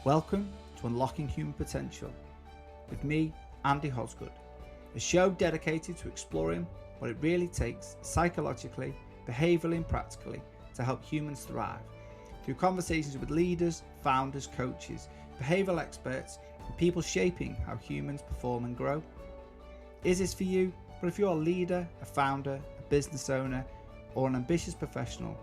Welcome to Unlocking Human Potential with me, Andy Hosgood, a show dedicated to exploring what it really takes psychologically, behaviourally and practically to help humans thrive through conversations with leaders, founders, coaches, behavioural experts and people shaping how humans perform and grow. Is this for you? But if you're a leader, a founder, a business owner or an ambitious professional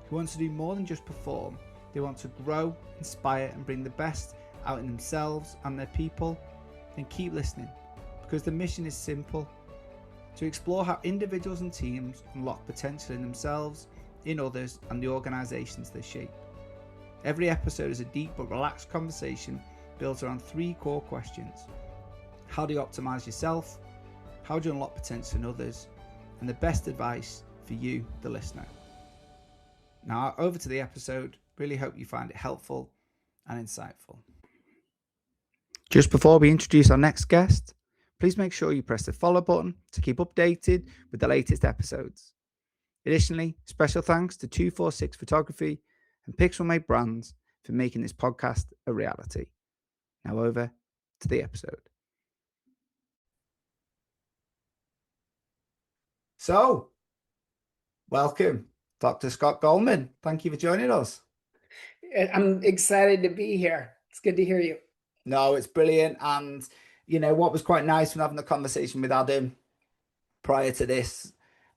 who wants to do more than just perform, they want to grow, inspire and bring the best out in themselves and their people, then keep listening, because the mission is simple: to explore how individuals and teams unlock potential in themselves, in others and the organisations they shape. Every episode is a deep but relaxed conversation built around three core questions. How do you optimise yourself? How do you unlock potential in others? And the best advice for you, the listener. Now over to the episode. Really hope you find it helpful and insightful. Just before we introduce our next guest, please make sure you press the follow button to keep updated with the latest episodes. Additionally, special thanks to 246 Photography and Pixel Made Brands for making this podcast a reality. Now over to the episode. So, welcome, Dr. Scott Goldman. Thank you for joining us. I'm excited to be here. It's good to hear you. No, it's brilliant. And, you know, what was quite nice when having the conversation with Adam prior to this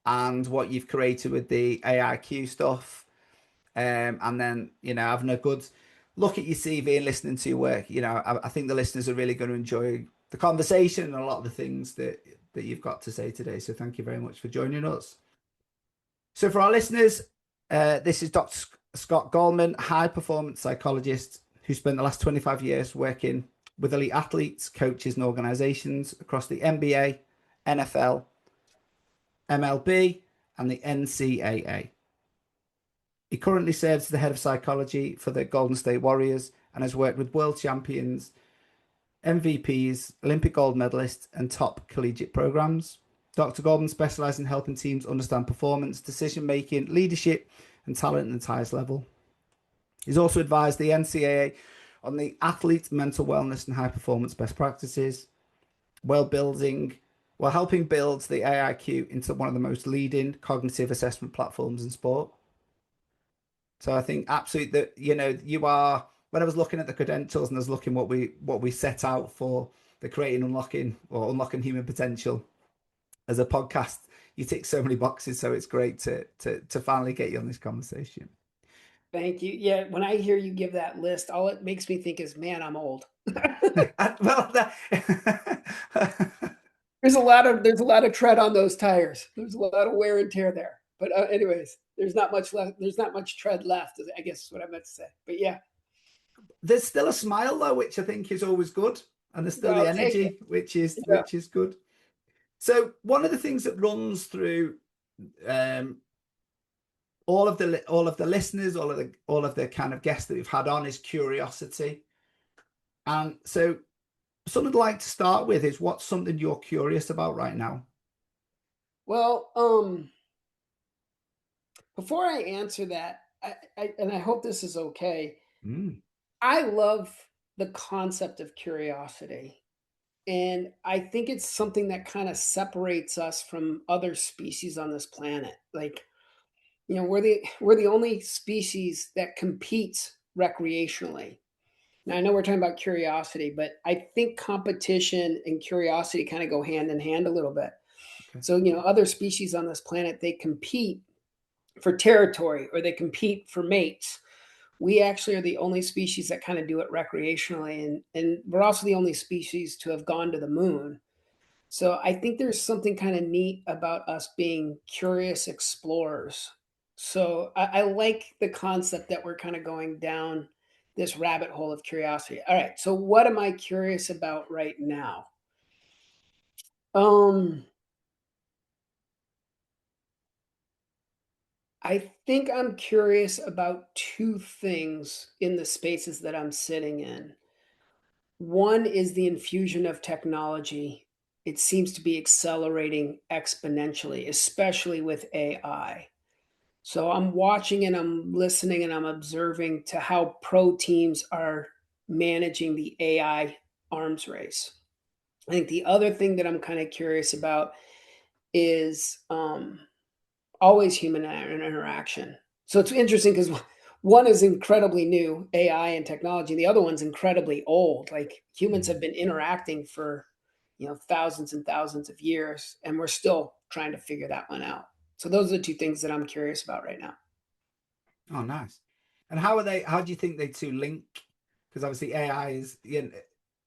and what you've created with the AIQ stuff. And then, you know, having a good look at your CV and listening to your work, you know, I think the listeners are really going to enjoy the conversation and a lot of the things that you've got to say today. So thank you very much for joining us. So for our listeners, this is Dr. Scott Goldman, high performance psychologist who spent the last 25 years working with elite athletes, coaches and organizations across the NBA, NFL, MLB and the NCAA. He currently serves as the head of psychology for the Golden State Warriors and has worked with world champions, MVPs, Olympic gold medalists and top collegiate programs. Dr. Goldman specializes in helping teams understand performance, decision-making, leadership and talent at the highest level. He's also advised the NCAA on the athlete's mental wellness and high performance best practices, while helping build the AIQ into one of the most leading cognitive assessment platforms in sport. So I think absolutely that, you know, you are, when I was looking at the credentials and I was looking what we set out for the creating, unlocking human potential as a podcast, you tick so many boxes. So it's great to finally get you on this conversation. Thank you. Yeah, when I hear you give that list, all it makes me think is, man, I'm old. Well, there's a lot of tread on those tires. There's a lot of wear and tear there. But anyways, there's not much left. There's not much tread left, I guess is what I meant to say. But yeah. There's still a smile though, which I think is always good. And there's still the energy, which is good. So one of the things that runs through all of the listeners, all of the kind of guests that we've had on is curiosity. And so something I'd like to start with is, what's something you're curious about right now? Well, before I answer that, I hope this is okay. I love the concept of curiosity. And I think it's something that kind of separates us from other species on this planet. Like, you know, we're the only species that competes recreationally. Now I know we're talking about curiosity, but I think competition and curiosity kind of go hand in hand a little bit. Okay. So, you know, other species on this planet, they compete for territory or they compete for mates. We actually are the only species that kind of do it recreationally. And we're also the only species to have gone to the moon. So I think there's something kind of neat about us being curious explorers. So I like the concept that we're kind of going down this rabbit hole of curiosity. All right. So what am I curious about right now? I think I'm curious about two things in the spaces that I'm sitting in. One is the infusion of technology. It seems to be accelerating exponentially, especially with AI. So I'm watching and I'm listening and I'm observing to how pro teams are managing the AI arms race. I think the other thing that I'm kind of curious about is always human interaction. So it's interesting because one is incredibly new, AI and technology. The other one's incredibly old. Like humans have been interacting for, thousands and thousands of years, and we're still trying to figure that one out. So those are the two things that I'm curious about right now. Oh, nice. And how do you think they two link? Because obviously AI is,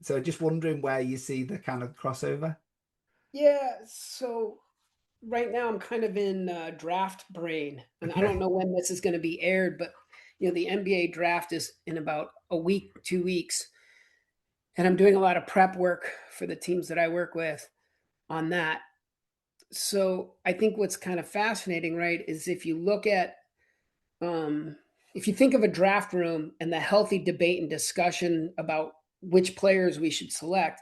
so just wondering where you see the kind of crossover. Yeah. So right now I'm kind of in draft brain, and I don't Okay. know when this is going to be aired, but the NBA draft is in about a week, 2 weeks, and I'm doing a lot of prep work for the teams that I work with on that. So I think what's kind of fascinating, right, is um, if you think of a draft room and the healthy debate and discussion about which players we should select,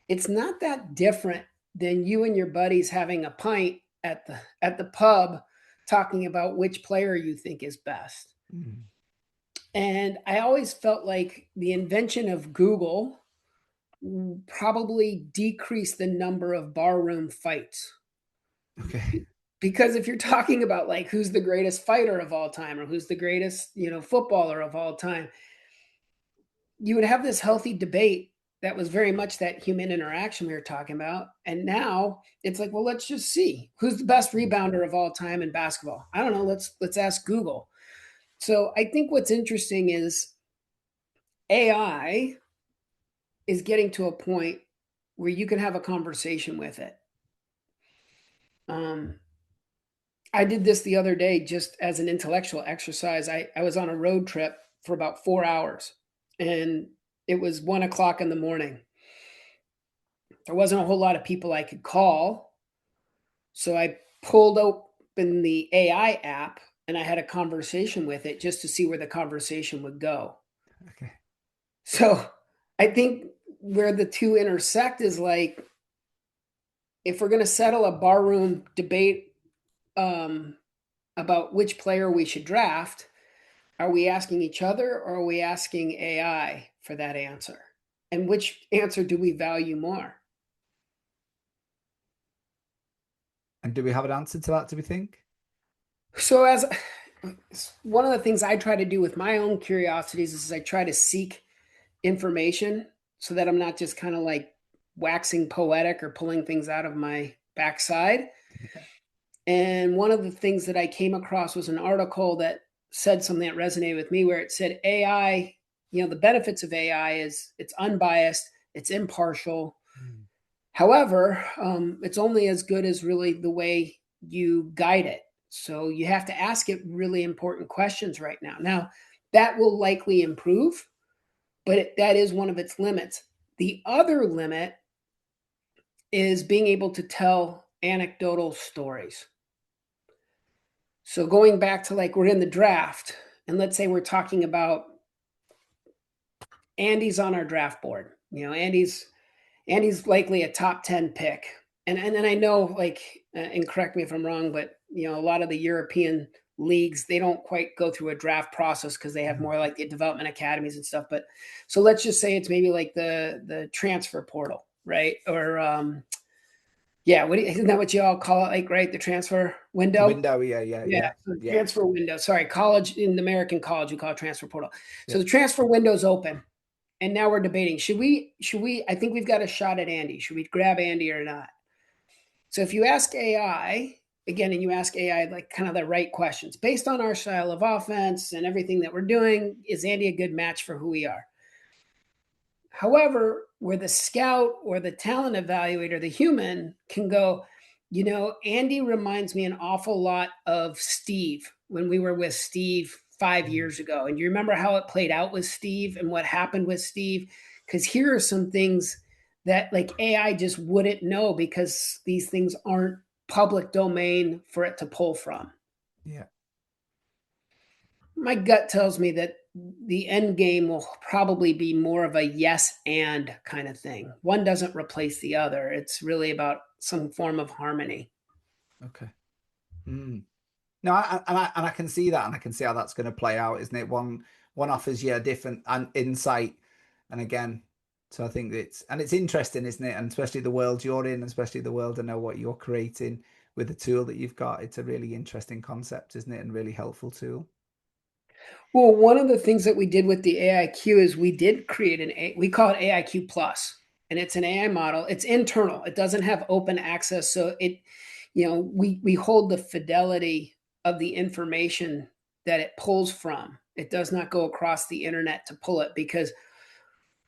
it's not that different than you and your buddies having a pint at the pub talking about which player you think is best. Mm. And I always felt like the invention of Google probably decreased the number of barroom fights. Okay. Because if you're talking about like who's the greatest fighter of all time or who's the greatest, footballer of all time, you would have this healthy debate that was very much that human interaction we were talking about. And now it's like, well, let's just see who's the best rebounder of all time in basketball. I don't know. Let's ask Google. So I think what's interesting is AI is getting to a point where you can have a conversation with it. Um, I did this the other day just as an intellectual exercise. I was on a road trip for about 4 hours, and it was 1 o'clock in the morning. There wasn't a whole lot of people I could call. So I pulled open the AI app and I had a conversation with it just to see where the conversation would go. Okay. So I think where the two intersect is like, if we're going to settle a barroom debate um, about which player we should draft, are we asking each other or are we asking AI for that answer? And which answer do we value more? And do we have an answer to that, do we think? So, as one of the things I try to do with my own curiosities is I try to seek information so that I'm not just kind of like waxing poetic or pulling things out of my backside. Yeah. And one of the things that I came across was an article that said something that resonated with me where it said AI, the benefits of AI is it's unbiased, it's impartial. Mm. However, it's only as good as really the way you guide it. So you have to ask it really important questions right now. Now, that will likely improve, but that is one of its limits. The other limit is being able to tell anecdotal stories. So going back to like we're in the draft, and let's say we're talking about Andy's on our draft board. Andy's likely a top 10 pick. And then I know like and correct me if I'm wrong, but a lot of the European leagues, they don't quite go through a draft process because they have Mm. more like the development academies and stuff. But so let's just say it's maybe like the transfer portal, right? Or yeah, isn't that what you all call it, like, right? The transfer The window? window, yeah, yeah, Yeah, yeah, so yeah, transfer window. Sorry, college in American college, we call it transfer portal. yeah. So the transfer window's open. And now we're debating, should we I think we've got a shot at Andy. Should we grab Andy or not? So if you ask AI, again, and you ask AI like kind of the right questions based on our style of offense and everything that we're doing, is Andy a good match for who we are? However, where the scout or the talent evaluator, the human, can go, Andy reminds me an awful lot of Steve when we were with Steve 5 years ago. And you remember how it played out with Steve and what happened with Steve? Because here are some things that like AI just wouldn't know because these things aren't public domain for it to pull from. Yeah. My gut tells me that the end game will probably be more of a yes and kind of thing. One doesn't replace the other. It's really about some form of harmony. Okay. Mm. No, and I can see that, and I can see how that's going to play out, isn't it? One offers you a different insight And again, so I think it's interesting, isn't it? And especially the world you're in, especially the world I know what you're creating with the tool that you've got. It's a really interesting concept, isn't it? And really helpful tool. Well, one of the things that we did with the AIQ is we did create we call it AIQ Plus, and it's an AI model. It's internal. It doesn't have open access, so we hold the fidelity of the information that it pulls from. It does not go across the internet to pull it, because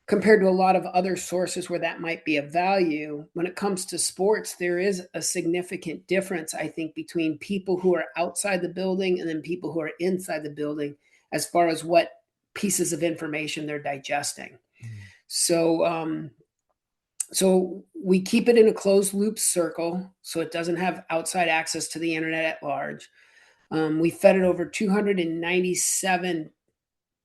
compared to a lot of other sources where that might be of value, when it comes to sports, there is a significant difference, I think, between people who are outside the building and then people who are inside the building as far as what pieces of information they're digesting. Mm. So we keep it in a closed loop circle, so it doesn't have outside access to the internet at large. We fed it over 297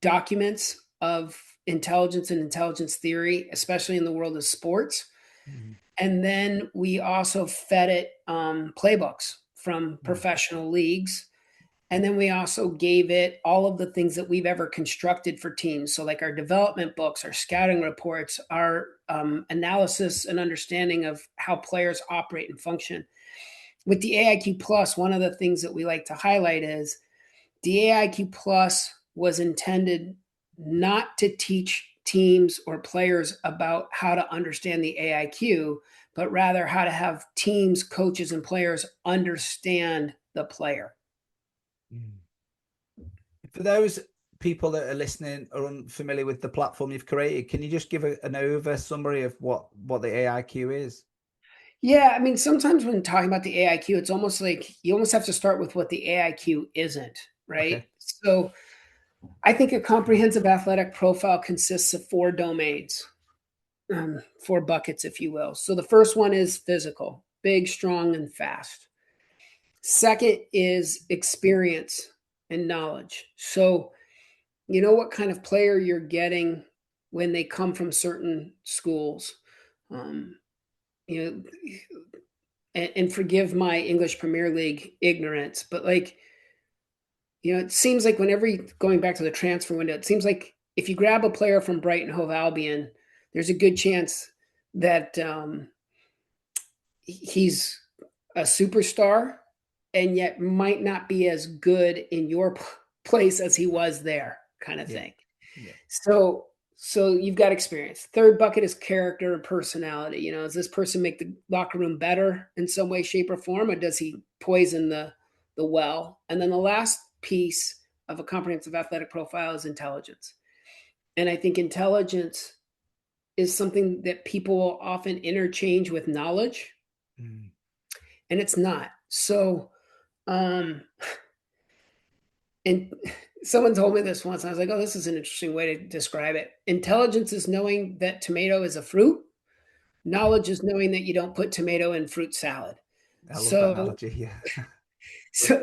documents of intelligence and intelligence theory, especially in the world of sports. Mm. And then we also fed it playbooks from Mm. professional leagues. And then we also gave it all of the things that we've ever constructed for teams. So, like our development books, our scouting reports, our analysis and understanding of how players operate and function. With the AIQ Plus, one of the things that we like to highlight is the AIQ Plus was intended not to teach teams or players about how to understand the AIQ, but rather how to have teams, coaches, and players understand the player. Mm. For those people that are listening or unfamiliar with the platform you've created, can you just give an over summary of what the AIQ is? Yeah, I mean, sometimes when talking about the AIQ, it's almost like you almost have to start with what the AIQ isn't, right? Okay. So I think a comprehensive athletic profile consists of four domains, four buckets, if you will. So the first one is physical, big, strong, and fast. Second is experience and knowledge. So you know what kind of player you're getting when they come from certain schools. Um, you know, and forgive my English Premier League ignorance, but it seems like whenever going back to the transfer window, it seems like if you grab a player from Brighton Hove Albion, there's a good chance that he's a superstar and yet might not be as good in your place as he was there, kind of Yeah. thing. Yeah. So so you've got experience. Third bucket is character and personality. Does this person make the locker room better in some way, shape, or form, or does he poison the well? And then the last piece of a comprehensive athletic profile is intelligence. And I think intelligence is something that people will often interchange with knowledge, Mm. and it's not. So, um, and someone told me this once, and I was like, oh, this is an interesting way to describe it. Intelligence is knowing that tomato is a fruit. Knowledge is knowing that you don't put tomato in fruit salad. I love that So, analogy. Yeah.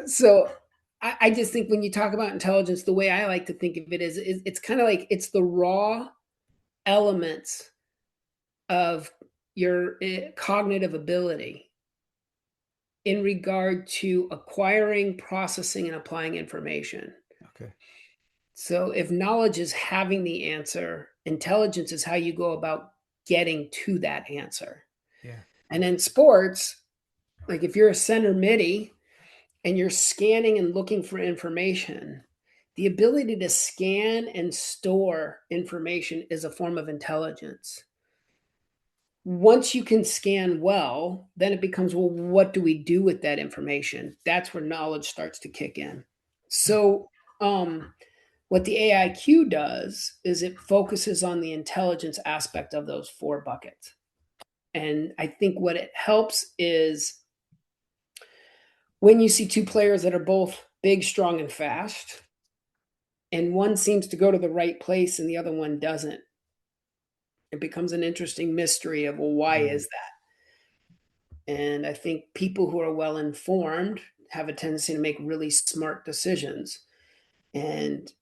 so I just think when you talk about intelligence, the way I like to think of it is it's kind of like it's the raw elements of your cognitive ability in regard to acquiring, processing, and applying information. Okay. So if knowledge is having the answer, intelligence is how you go about getting to that answer. Yeah. And in sports, like if you're a center midi and you're scanning and looking for information, the ability to scan and store information is a form of intelligence. Once you can scan well, then it becomes, well, what do we do with that information? That's where knowledge starts to kick in. So, what the AIQ does is it focuses on the intelligence aspect of those four buckets. And I think what it helps is when you see two players that are both big, strong, and fast, and one seems to go to the right place and the other one doesn't, it becomes an interesting mystery of, well, why Mm. is that? And I think people who are well informed have a tendency to make really smart decisions. And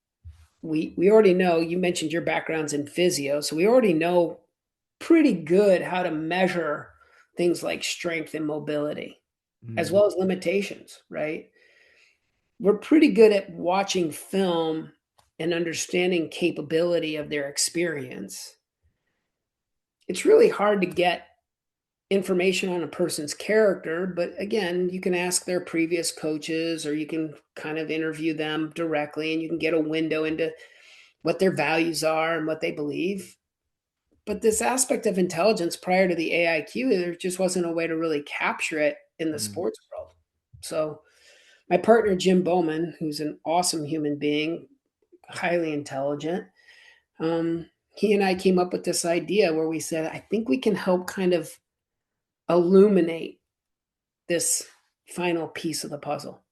we already know, you mentioned your background's in physio, so we already know pretty good how to measure things like strength and mobility, as Mm. well as limitations, right? We're pretty good at watching film and understanding capability of their experience. it's really hard to get information on a person's character, but again, you can ask their previous coaches or you can kind of interview them directly and you can get a window into what their values are and what they believe. But this aspect of intelligence prior to the AIQ, there just wasn't a way to really capture it in the sports world. So my partner, Jim Bowman, who's an awesome human being, highly intelligent, he and I came up with this idea where we said, I think we can help kind of illuminate this final piece of the puzzle.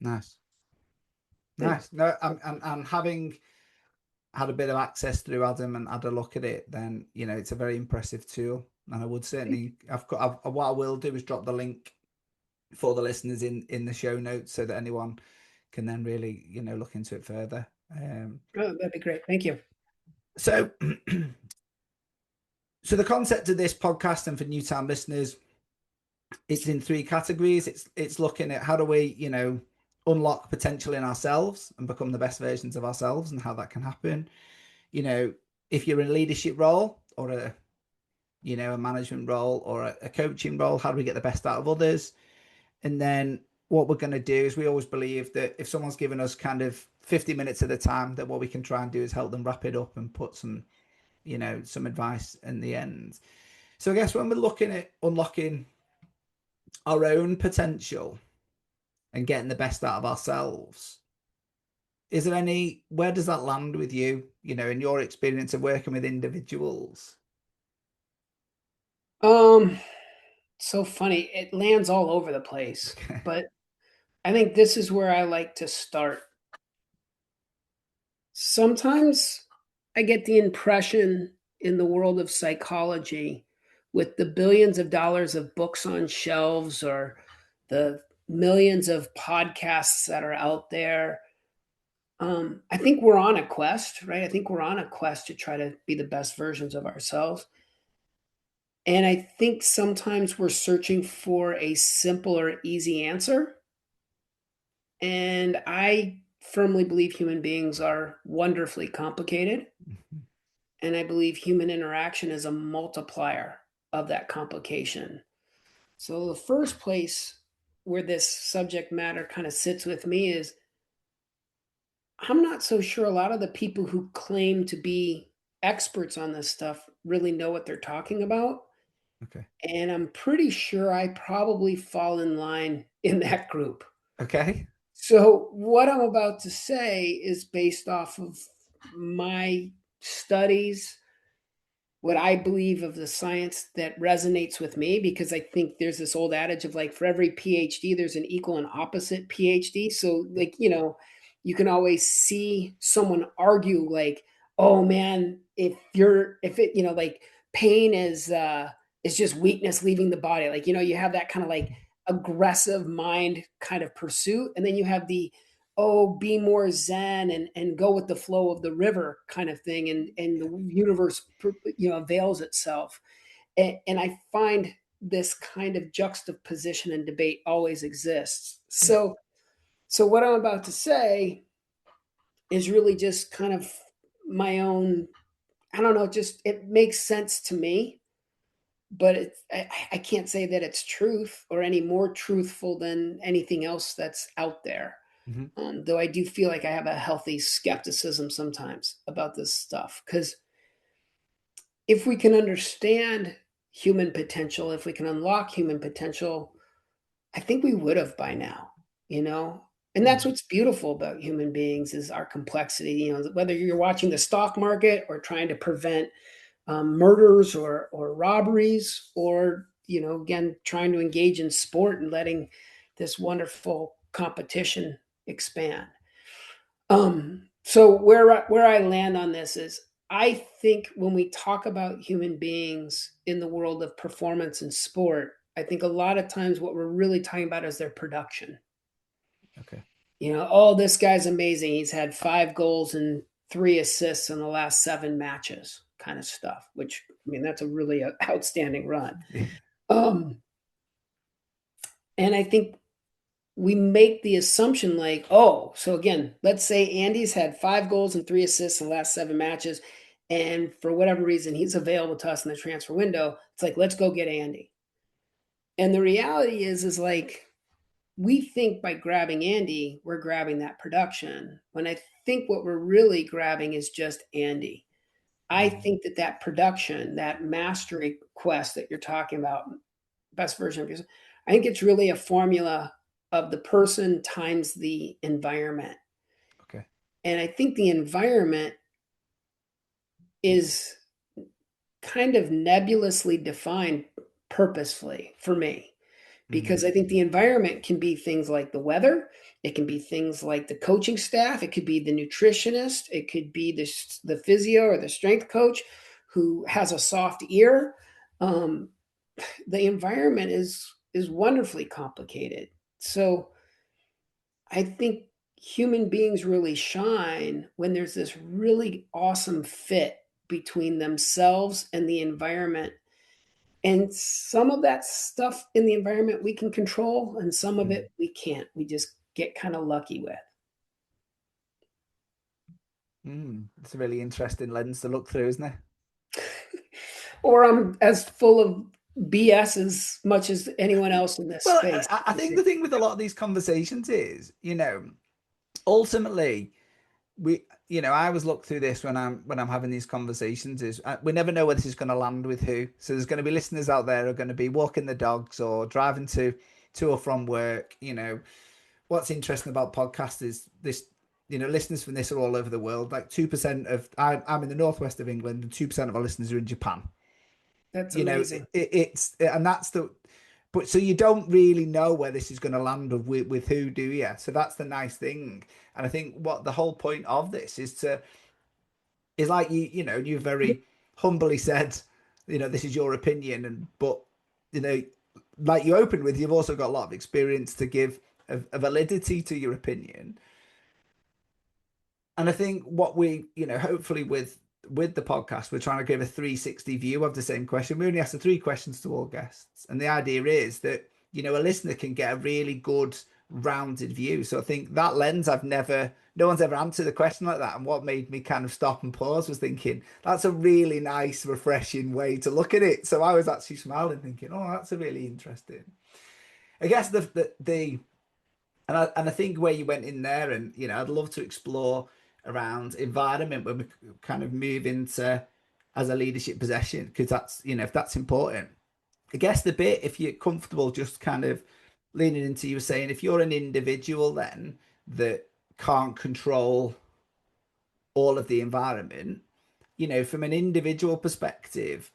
Nice. Nice. No, I'm having had a bit of access through Adam and had a look at it, then it's a very impressive tool. And I would certainly, what I will do is drop the link for the listeners in the show notes so that anyone can then really look into it further. Oh, that'd be great. Thank you. So so the concept of this podcast, and for new time listeners, it's in 3 categories. It's looking at how do we unlock potential in ourselves and become the best versions of ourselves, and how that can happen. If you're in a leadership role or a management role or a coaching role, how do we get the best out of others? And then what we're going to do is, we always believe that if someone's given us kind of 50 minutes at a time, that what we can try and do is help them wrap it up and put some advice in the end. So I guess when we're looking at unlocking our own potential and getting the best out of ourselves, is there where does that land with you, in your experience of working with individuals? So funny. It lands all over the place, but I think this is where I like to start. Sometimes I get the impression in the world of psychology, with the billions of dollars of books on shelves or the millions of podcasts that are out there, I think we're on a quest, right? I think we're on a quest to try to be the best versions of ourselves. And I think sometimes we're searching for a simple or easy answer. And I firmly believe human beings are wonderfully complicated. And I believe human interaction is a multiplier of that complication. So the first place where this subject matter kind of sits with me is, I'm not so sure a lot of the people who claim to be experts on this stuff really know what they're talking about. Okay. And I'm pretty sure I probably fall in line in that group. Okay. So what I'm about to say is based off of my studies, what I believe of the science that resonates with me, because I think there's this old adage of like, for every PhD, there's an equal and opposite PhD. So like, you can always see someone argue like, oh man, if it, like pain is just weakness leaving the body. Like, you have that kind of like aggressive mind kind of pursuit. And then you have the, oh, be more zen and go with the flow of the river kind of thing, and the universe avails itself. And I find this kind of juxtaposition and debate always exists. So what I'm about to say is really just kind of my own, I don't know, just it makes sense to me, but I can't say that it's truth or any more truthful than anything else that's out there. Though I do feel like I have a healthy skepticism sometimes about this stuff, because if we can understand human potential, if we can unlock human potential, I think we would have by now, and that's what's beautiful about human beings, is our complexity. Whether you're watching the stock market or trying to prevent murders or robberies, or again, trying to engage in sport and letting this wonderful competition expand. So where I land on this is, I think when we talk about human beings in the world of performance and sport, I think a lot of times what we're really talking about is their production. Okay. Oh, this guy's amazing. He's had 5 goals and 3 assists in the last 7 matches, kind of stuff, which, I mean, that's a really outstanding run. Yeah. And I think we make the assumption like, oh, so again, let's say Andy's had 5 goals and 3 assists in the last 7 matches, and for whatever reason he's available to us in the transfer window, it's like, let's go get Andy. And the reality is like, we think by grabbing Andy, we're grabbing that production. When I think what we're really grabbing is just Andy. I think that that production, that mastery quest that you're talking about, best version of yourself, I think it's really a formula of the person times the environment. Okay. And I think the environment is kind of nebulously defined purposefully for me, because I think the environment can be things like the weather, it can be things like the coaching staff, it could be the nutritionist, it could be the physio or the strength coach who has a soft ear. Um, the environment is wonderfully complicated. So I think human beings really shine when there's this really awesome fit between themselves and the environment. And some of that stuff in the environment we can control, and some of it we can't. We just get kind of lucky with. It's a really interesting lens to look through, isn't it? Or I'm as full of BS as much as anyone else in this Well, space. I think the thing with a lot of these conversations is, ultimately, I always look through this when I'm having these conversations. Is we never know where this is going to land with who. So there's going to be listeners out there who are going to be walking the dogs or driving to or from work. What's interesting about podcasts is this. Listeners from this are all over the world. Like 2% of I'm in the northwest of England, and 2% of our listeners are in Japan. That's amazing. It's and that's the but so you don't really know where this is going to land with who, do you? So that's the nice thing. And I think what the whole point of this is like you very humbly said, this is your opinion, but you know like you opened with, you've also got a lot of experience to give a validity to your opinion. And I think what we, hopefully with the podcast, we're trying to give a 360 view of the same question. We only ask the three questions to all guests. And the idea is that, a listener can get a really good rounded view. So I think that lens, no one's ever answered a question like that. And what made me kind of stop and pause was thinking, that's a really nice, refreshing way to look at it. So I was actually smiling, thinking, oh, that's a really interesting. I guess and I think where you went in there, and I'd love to explore around environment when we kind of move into as a leadership possession, because that's if that's important. I guess the bit, if you're comfortable just kind of leaning into, you were saying, if you're an individual then that can't control all of the environment, from an individual perspective,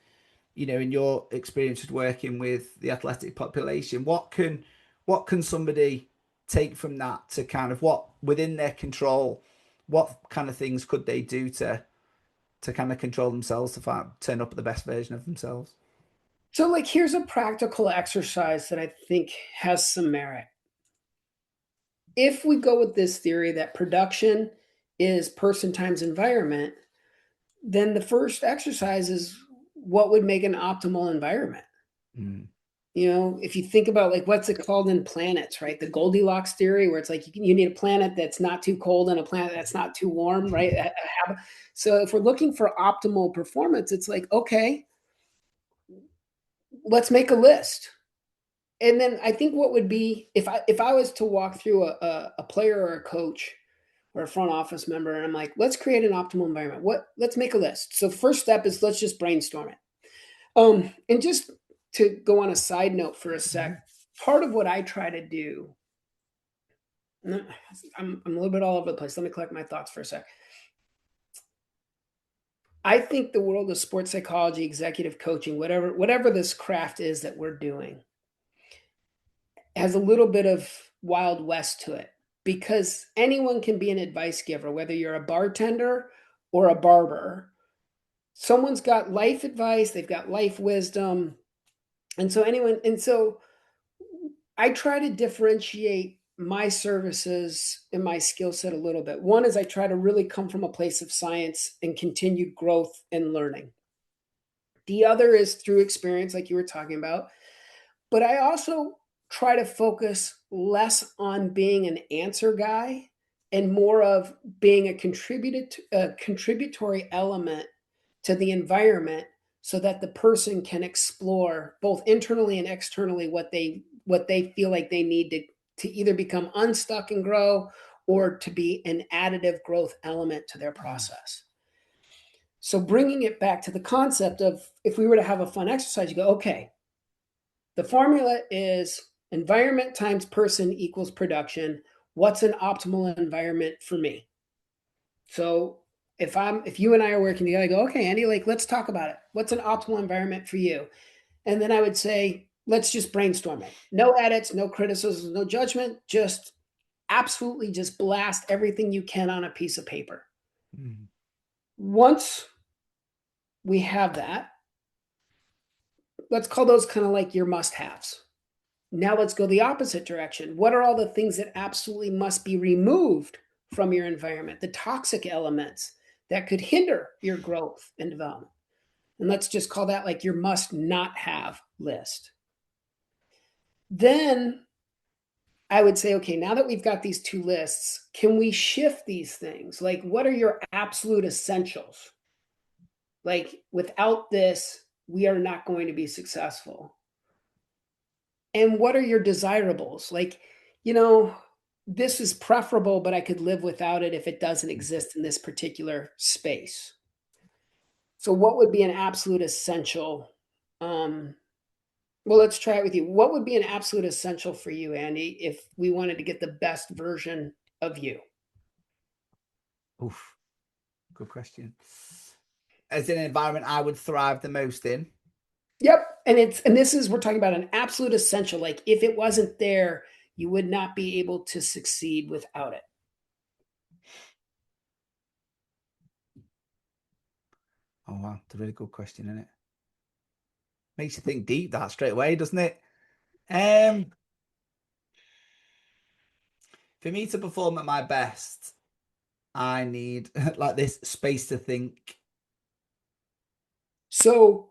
in your experience with working with the athletic population, what can somebody take from that to kind of what within their control, what kind of things could they do to kind of control themselves to turn up the best version of themselves? So, like, here's a practical exercise that I think has some merit. If we go with this theory that production is person times environment, then the first exercise is what would make an optimal environment. If you think about, like, what's it called in planets, right? The Goldilocks theory, where it's like you need a planet that's not too cold and a planet that's not too warm, right? So if we're looking for optimal performance, it's like, okay, let's make a list. And then I think what would be, if I was to walk through a player or a coach or a front office member, and I'm like, let's create an optimal environment. Let's make a list. So first step is, let's just brainstorm it. And just to go on a side note for a sec, part of what I try to do, I'm a little bit all over the place. Let me collect my thoughts for a sec. I think the world of sports psychology, executive coaching, whatever this craft is that we're doing, has a little bit of Wild West to it, because anyone can be an advice giver, whether you're a bartender or a barber. Someone's got life advice, they've got life wisdom. And so I try to differentiate my services and my skill set a little bit. One is I try to really come from a place of science and continued growth and learning. The other is through experience, like you were talking about. But I also try to focus less on being an answer guy and more of being a contributory element to the environment so that the person can explore both internally and externally what they feel like they need to either become unstuck and grow or to be an additive growth element to their process. So bringing it back to the concept of, if we were to have a fun exercise, you go, okay, the formula is environment times person equals production. What's an optimal environment for me? So if you and I are working together, I go, okay, Andy, like, let's talk about it. What's an optimal environment for you? And then I would say, let's just brainstorm it. No edits, no criticisms, no judgment, just absolutely just blast everything you can on a piece of paper. Mm-hmm. Once we have that, let's call those kind of like your must-haves. Now let's go the opposite direction. What are all the things that absolutely must be removed from your environment? The toxic elements that could hinder your growth and development. And let's just call that like your must not have list. Then I would say, okay, now that we've got these two lists, can we shift these things? Like, what are your absolute essentials? Like, without this, we are not going to be successful. And what are your desirables? Like, this is preferable, but I could live without it if it doesn't exist in this particular space. So what would be an absolute essential? Well, let's try it with you. What would be an absolute essential for you, Andy, if we wanted to get the best version of you? Oof, good question. As an environment I would thrive the most in. Yep. And we're talking about an absolute essential. Like, if it wasn't there, you would not be able to succeed without it. Oh, wow. It's a really good question, isn't it? Makes you think deep, that, straight away, doesn't it? For me to perform at my best, I need like this space to think. So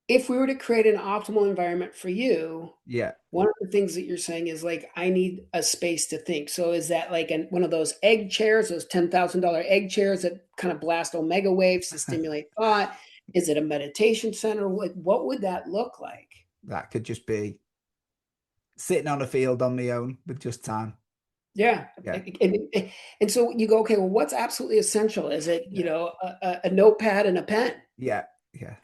if we were to create an optimal environment for you, Yeah. one of the things that you're saying is like, I need a space to think. So is that like one of those egg chairs, those $10,000 egg chairs that kind of blast omega waves to stimulate thought? Is it a meditation center? What would that look like? That could just be sitting on a field on my own with just time. Yeah. Yeah. And so you go, okay, well, what's absolutely essential? Is it, a notepad and a pen? Yeah. Yeah.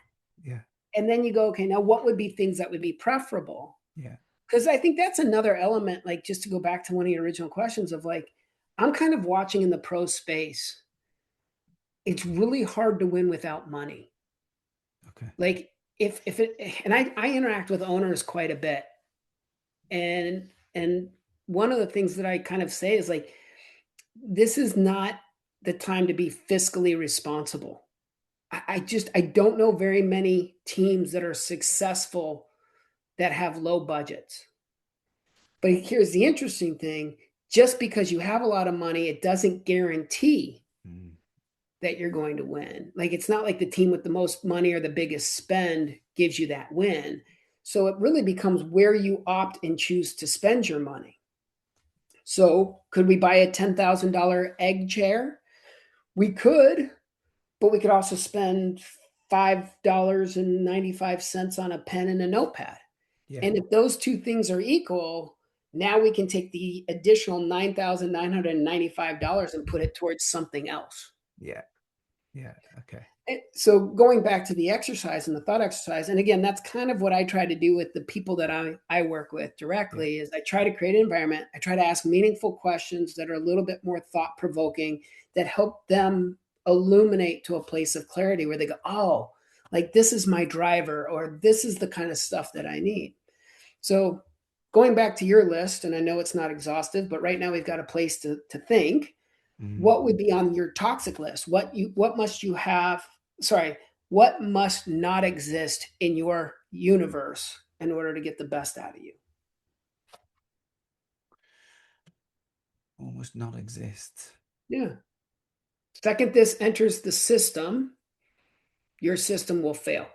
Yeah. And then you go, okay, now what would be things that would be preferable? Yeah. Because I think that's another element, like, just to go back to one of your original questions of like, I'm kind of watching in the pro space. It's really hard to win without money. Okay. Like, and I interact with owners quite a bit. And one of the things that I kind of say is like, this is not the time to be fiscally responsible. I don't know very many teams that are successful that have low budgets. But here's the interesting thing: just because you have a lot of money, it doesn't guarantee that you're going to win. Like, it's not like the team with the most money or the biggest spend gives you that win. So it really becomes where you opt and choose to spend your money. So could we buy a $10,000 egg chair? We could, but we could also spend $5.95 on a pen and a notepad. Yeah. And if those two things are equal, now we can take the additional $9,995 and put it towards something else. Yeah. Yeah. Okay. So going back to the exercise and the thought exercise, and again, that's kind of what I try to do with the people that I work with directly, is I try to create an environment. I try to ask meaningful questions that are a little bit more thought provoking, that help them illuminate to a place of clarity where they go, oh, like, this is my driver, or this is the kind of stuff that I need. So going back to your list, and I know it's not exhaustive, but right now we've got a place to think. What would be on your toxic list? What must you have? Sorry, what must not exist in your universe in order to get the best out of you? Almost not exist. Yeah. Second, this enters the system, your system will fail.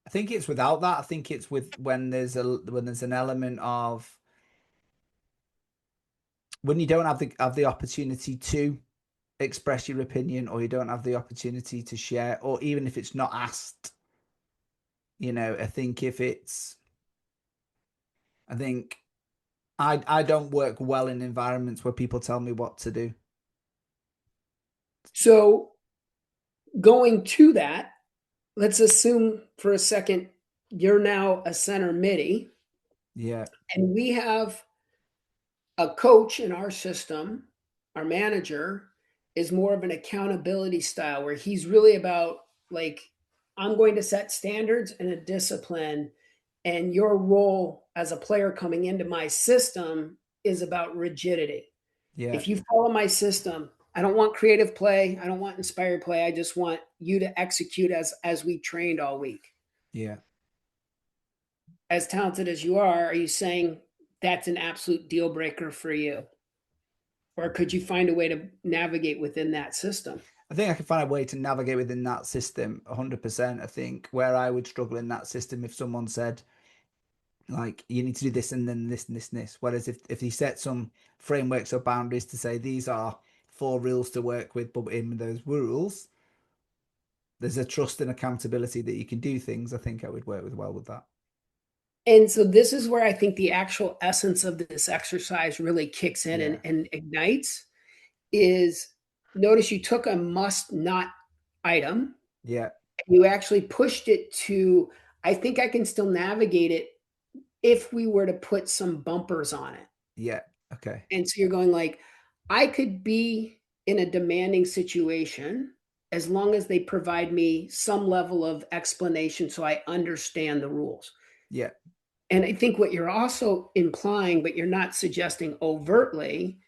I think it's without that. I think it's with when there's an element of when you don't have the opportunity to express your opinion, or you don't have the opportunity to share, or even if it's not asked, I think I think I don't work well in environments where people tell me what to do. So going to that, let's assume for a second you're now a center midi, Yeah, and we have a coach in our system. Our manager is more of an accountability style where he's really about, like, I'm going to set standards and a discipline, and your role as a player coming into my system is about rigidity. yeah, If you follow my system, I don't want creative play, I don't want inspired play, I just want you to execute as we trained all week. yeah. As talented as you are you saying that's an absolute deal breaker for you? Or could you find a way to navigate within that system? I think I can find a way to navigate within that system 100%. I think where I would struggle in that system, if someone said, like, you need to do this and then this and this and this. Whereas if he set some frameworks or boundaries to say these are 4 rules to work with, but in those rules, there's a trust and accountability that you can do things. I think I would work well with that. And so this is where I think the actual essence of this exercise really kicks in Yeah, and ignites is, notice you took a must not item, yeah, you actually pushed it to, I think I can still navigate it if we were to put some bumpers on it. yeah. Okay. And so you're going like, I could be in a demanding situation as long as they provide me some level of explanation so I understand the rules. Yeah, And I think what you're also implying, but you're not suggesting overtly,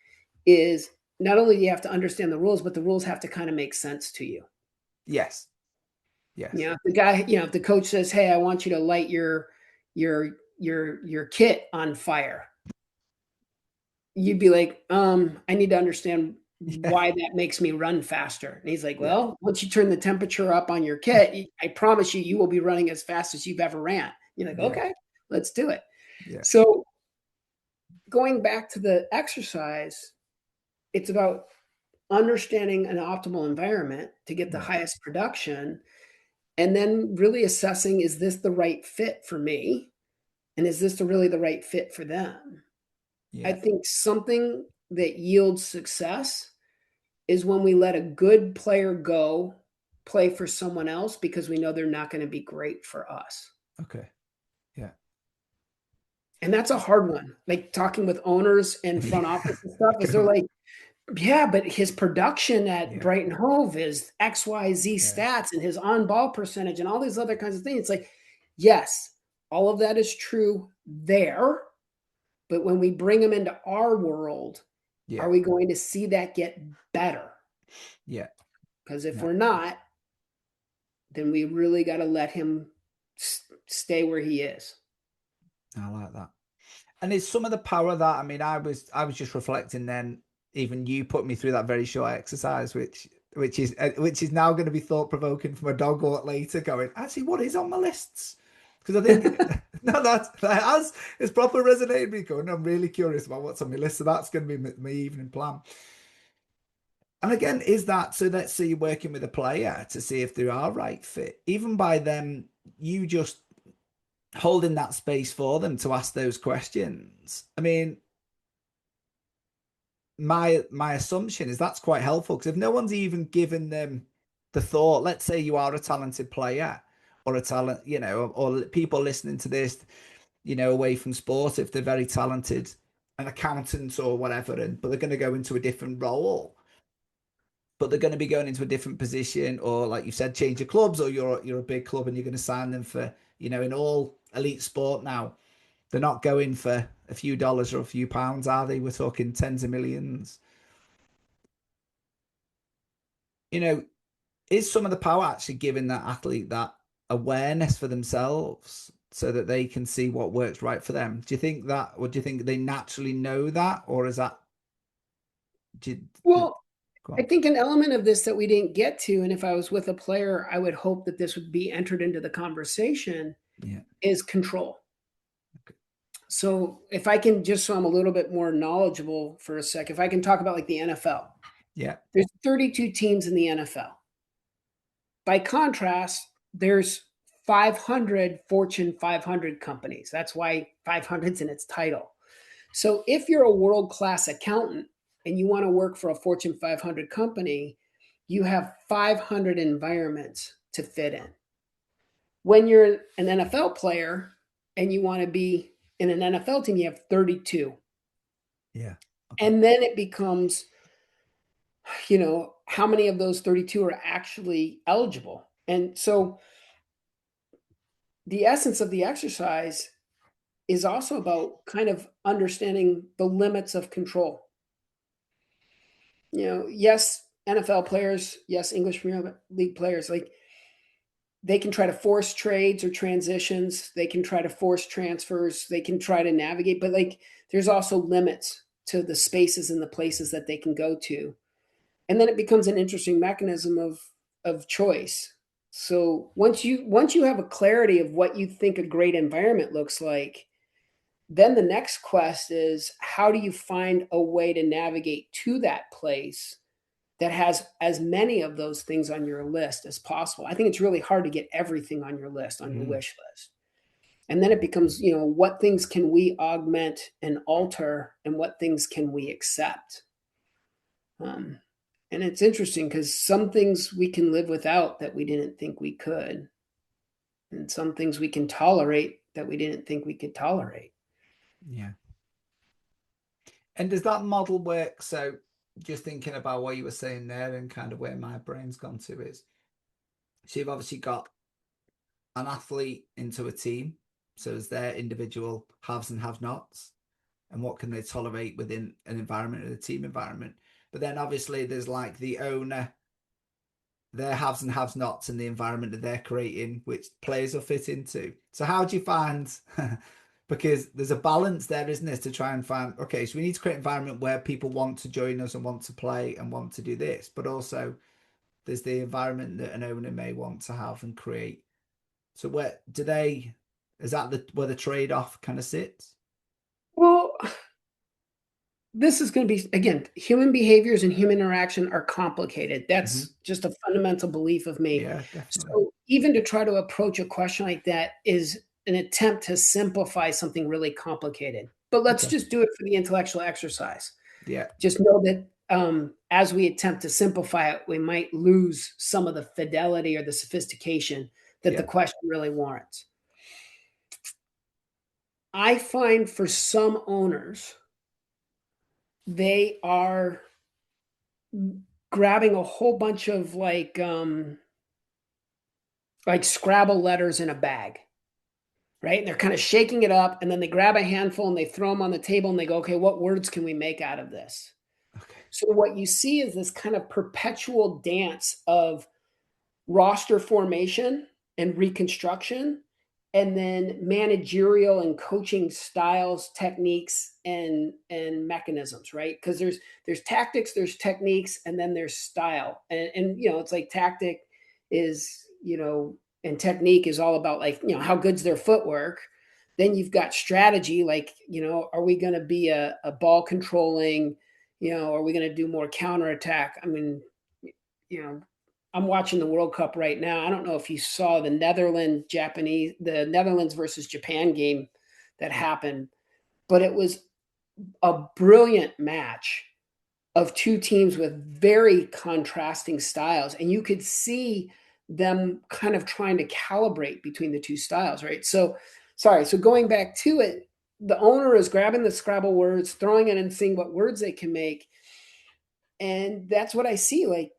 is not only do you have to understand the rules, but the rules have to kind of make sense to you. yes, yes, The guy, if the coach says, "Hey, I want you to light your kit on fire," you'd be like, I need to understand yeah, why that makes me run faster. And he's like, yeah, well, once you turn the temperature up on your kit, I promise you, you will be running as fast as you've ever ran. You're like, yeah, okay, let's do it. yeah, So going back to the exercise, it's about understanding an optimal environment to get the yeah, highest production, and then really assessing, is this the right fit for me? And is this really the right fit for them? I yeah, think something that yields success is when we let a good player go play for someone else because we know they're not going to be great for us. okay, yeah, And that's a hard one. Like talking with owners and front office and stuff, I is can they're imagine. like, yeah, but his production at Yeah, Brighton Hove is XYZ yeah, stats and his on ball percentage and all these other kinds of things. It's like, yes, all of that is true there. But when we bring them into our world, yeah, are we going to see that get better? yeah. Because if No, we're not, then we really got to let him stay where he is. I like that. And it's some of the power that, I mean, I was just reflecting then, even you put me through that very short exercise, which is now going to be thought provoking from a dog walk later, going, actually, what is on my lists? Because I think no, that has, it's proper resonated with me, going, I'm really curious about what's on my list. So that's going to be my evening plan. And again, is that, so let's say you're working with a player to see if they are right fit. Even by them, you just holding that space for them to ask those questions. I mean, my assumption is that's quite helpful, because if no one's even given them the thought, let's say you are a talented player or a talent, or people listening to this, away from sport, if they're very talented, an accountant or whatever, but they're going to go into a different role, but they're going to be going into a different position, or like you said, change of clubs, or you're a big club and you're going to sign them for, in all elite sport now, they're not going for a few dollars or a few pounds, are they? We're talking tens of millions. You know, is some of the power actually giving that athlete that awareness for themselves so that they can see what works right for them? Do you think that, or do you think they naturally know that, or is that, do you, Well, go I on. think an element of this that we didn't get to, and if I was with a player, I would hope that this would be entered into the conversation, Yeah. is control. So if I can just, so I'm a little bit more knowledgeable for a sec, if I can talk about like the NFL, Yeah. there's 32 teams in the NFL. By contrast, there's 500 Fortune 500 companies. That's why 500's in its title. So if you're a world-class accountant and you want to work for a Fortune 500 company, you have 500 environments to fit in. When you're an NFL player and you want to be in an NFL team, you have 32. Yeah. Okay. And then it becomes, how many of those 32 are actually eligible? And so the essence of the exercise is also about kind of understanding the limits of control. Yes, NFL players, yes, English Premier League players, like they can try to force trades or transitions, they can try to force transfers, they can try to navigate, but like there's also limits to the spaces and the places that they can go to. And then it becomes an interesting mechanism of choice. So once you have a clarity of what you think a great environment looks like, then the next quest is how do you find a way to navigate to that place that has as many of those things on your list as possible. I think it's really hard to get everything on your list, on your wish list. And then it becomes, what things can we augment and alter and what things can we accept? And it's interesting because some things we can live without that we didn't think we could. And some things we can tolerate that we didn't think we could tolerate. Yeah. And does that model work? So just thinking about what you were saying there and kind of where my brain's gone to is, so you've obviously got an athlete into a team. So is their individual haves and have nots, and what can they tolerate within an environment, a team environment. But then obviously there's like the owner, their haves and have nots, and the environment that they're creating, which players will fit into. So how do you find because there's a balance there, isn't there, to try and find, okay, so we need to create an environment where people want to join us and want to play and want to do this, but also there's the environment that an owner may want to have and create. So where do they, is that where the trade-off kind of sits? Well, this is going to be, again, human behaviors and human interaction are complicated. Mm-hmm. That's just a fundamental belief of me. Yeah, definitely. So even to try to approach a question like that is an attempt to simplify something really complicated. But let's Okay. just do it for the intellectual exercise. Yeah. Just know that as we attempt to simplify it, we might lose some of the fidelity or the sophistication that the Yeah. question really warrants. I find for some owners, they are grabbing a whole bunch of like Scrabble letters in a bag, right? And they're kind of shaking it up, and then they grab a handful and they throw them on the table and they go, okay, what words can we make out of this? Okay. So what you see is this kind of perpetual dance of roster formation and reconstruction, and then managerial and coaching styles, techniques, and mechanisms, right? Because there's tactics, there's techniques, and then there's style. And it's like tactic is, and technique is all about like, how good's their footwork. Then you've got strategy, like, are we going to be a ball controlling, are we going to do more counterattack? I mean, you know, I'm watching the World Cup right now. I don't know if you saw the Netherlands versus Japan game that happened, but it was a brilliant match of two teams with very contrasting styles. And you could see them kind of trying to calibrate between the two styles, right? So, sorry. So, going back to it, the owner is grabbing the Scrabble words, throwing it and seeing what words they can make. And that's what I see. Like,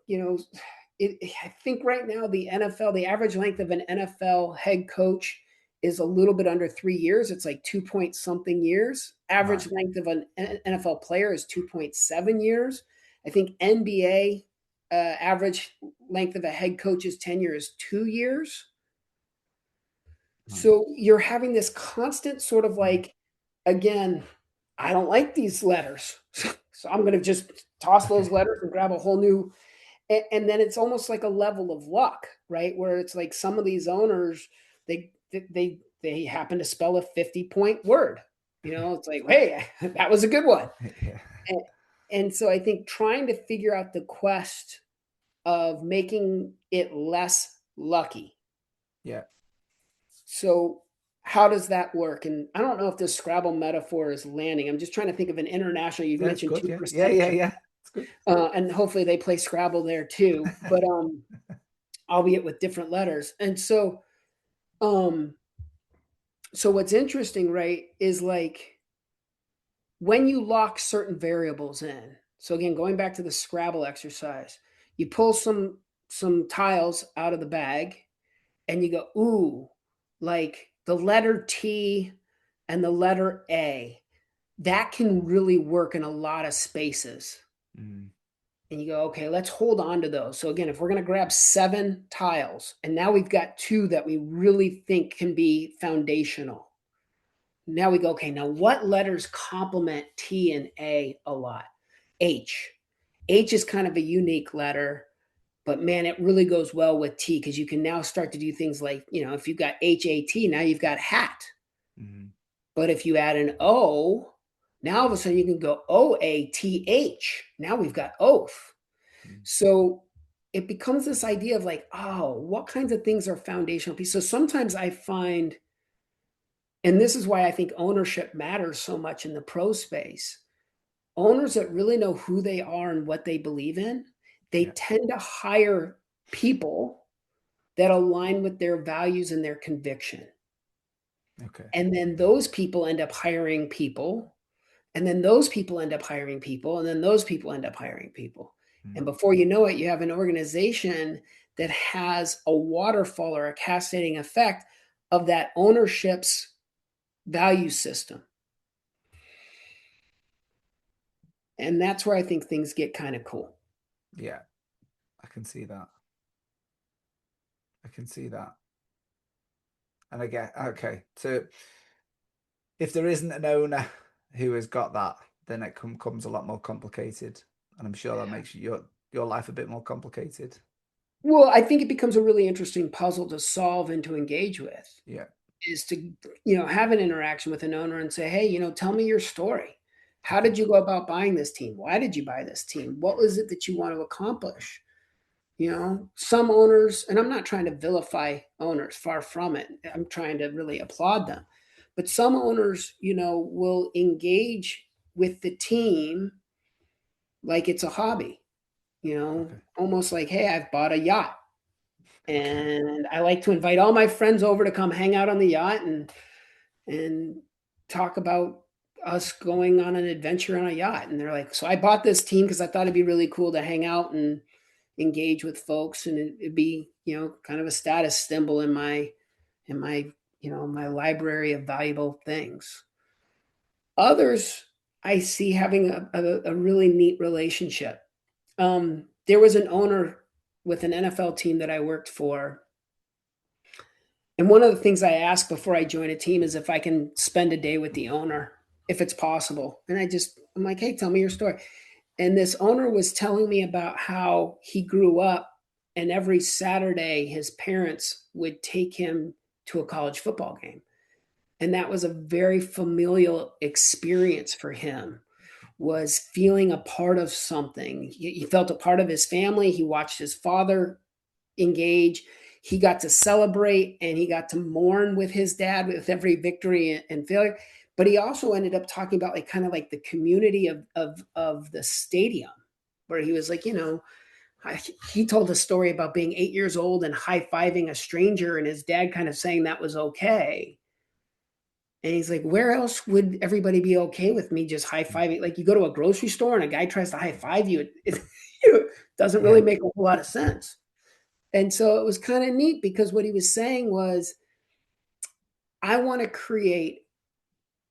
I think right now the NFL, the average length of an NFL head coach is a little bit under 3 years. It's like 2 point something years. Right. Average length of an NFL player is 2.7 years. I think NBA average length of a head coach's tenure is 2 years. Right. So you're having this constant sort of Mm. like, again, I don't like these letters. So I'm going to just toss Okay. those letters and grab a whole new. And then it's almost like a level of luck, right? Where it's like some of these owners, they happen to spell a 50-point word. It's like, hey, that was a good one. Yeah. And, and so I think trying to figure out the quest of making it less lucky. Yeah. So how does that work? And I don't know if this Scrabble metaphor is landing. I'm just trying to think of an international. You That's mentioned good. two Yeah. Yeah. percent, Yeah. Yeah. It's good. and hopefully they play Scrabble there too. But albeit with different letters. And um, so what's interesting, right, is like when you lock certain variables in. So again, going back to the Scrabble exercise, you pull some tiles out of the bag and you go, ooh, like the letter T and the letter A, that can really work in a lot of spaces. Mm. And you go, okay, let's hold on to those. So again, if we're going to grab 7 tiles, and now we've got 2 that we really think can be foundational. Now we go, okay, now what letters complement T and A lot? H. H is kind of a unique letter, but man, it really goes well with T because you can now start to do things like, if you've got HAT, now you've got hat. Mm. But if you add an O, now all of a sudden you can go OATH. Now we've got oath. Mm. So it becomes this idea of like, oh, what kinds of things are foundational pieces? So sometimes I find, and this is why I think ownership matters so much in the pro space. Owners that really know who they are and what they believe in, they Yeah. tend to hire people that align with their values and their conviction. Okay. And then those people end up hiring people. And then those people end up hiring people. And then those people end up hiring people. And Mm. before you know it, you have an organization that has a waterfall or a cascading effect of that ownership's value system. And that's where I think things get kind of cool. Yeah. I can see that. I can see that. And I get, okay. So if there isn't an owner who has got that, then it comes a lot more complicated. And I'm sure that makes your life a bit more complicated. Well, I think it becomes a really interesting puzzle to solve and to engage with Yeah. is to, have an interaction with an owner and say, hey, tell me your story. How Okay. did you go about buying this team? Why did you buy this team? What was it that you want to accomplish? Some owners, and I'm not trying to vilify owners, far from it. I'm trying to really applaud them. But some owners, will engage with the team like it's a hobby, Okay. almost like, hey, I've bought a yacht Okay. and I like to invite all my friends over to come hang out on the yacht and talk about us going on an adventure on a yacht. And they're like, so I bought this team because I thought it'd be really cool to hang out and engage with folks, and it'd be kind of a status symbol in my my library of valuable things. Others I see having a really neat relationship. There was an owner with an NFL team that I worked for. And one of the things I ask before I join a team is if I can spend a day with the owner, if it's possible. And I'm like, hey, tell me your story. And this owner was telling me about how he grew up, and every Saturday his parents would take him to a college football game. And that was a very familial experience for him, was feeling a part of something. He felt a part of his family. He watched his father engage. He got to celebrate and he got to mourn with his dad with every victory and failure. But he also ended up talking about like kind of like the community of the stadium, where he was like, he told a story about being 8 years old and high fiving a stranger, and his dad kind of saying that was okay. And he's like, where else would everybody be okay with me just high fiving? Like you go to a grocery store and a guy tries to high five you, it doesn't really Yeah. make a whole lot of sense. And so it was kind of neat because what he was saying was, I want to create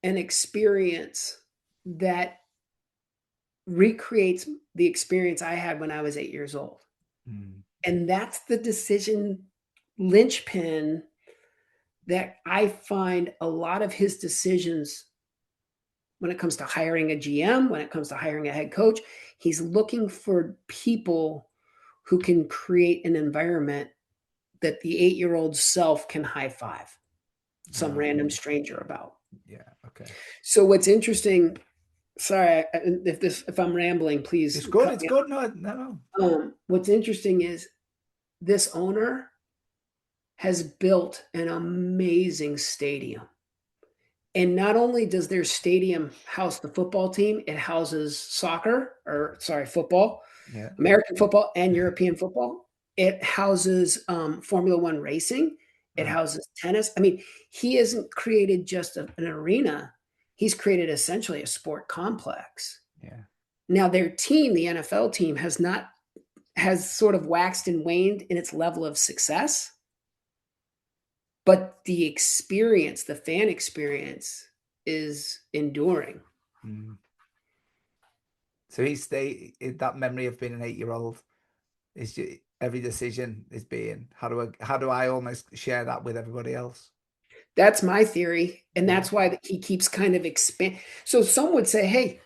an experience that recreates the experience I had when I was 8 years old. Mm. And that's the decision linchpin that I find a lot of his decisions when it comes to hiring a GM, when it comes to hiring a head coach. He's looking for people who can create an environment that the 8-year-old self can high five some Right. random stranger about. Yeah. Okay. So what's interesting, sorry if I'm rambling, please It's good. cut It's me good. No, no, no. off. What's interesting is this owner has built an amazing stadium. And not only does their stadium house the football team, it houses soccer, or sorry, football, Yeah. American football and European football. It houses Formula One racing. It Right. houses tennis. I mean, he hasn't created just an arena. He's created essentially a sport complex. Yeah. Now, their team, the NFL team, has sort of waxed and waned in its level of success, but the experience, the fan experience, is enduring. Mm. So that memory of being an 8-year-old is every decision is being how do I almost share that with everybody else? That's my theory, and Yeah. that's why that he keeps kind of expand. So some would say, "Hey,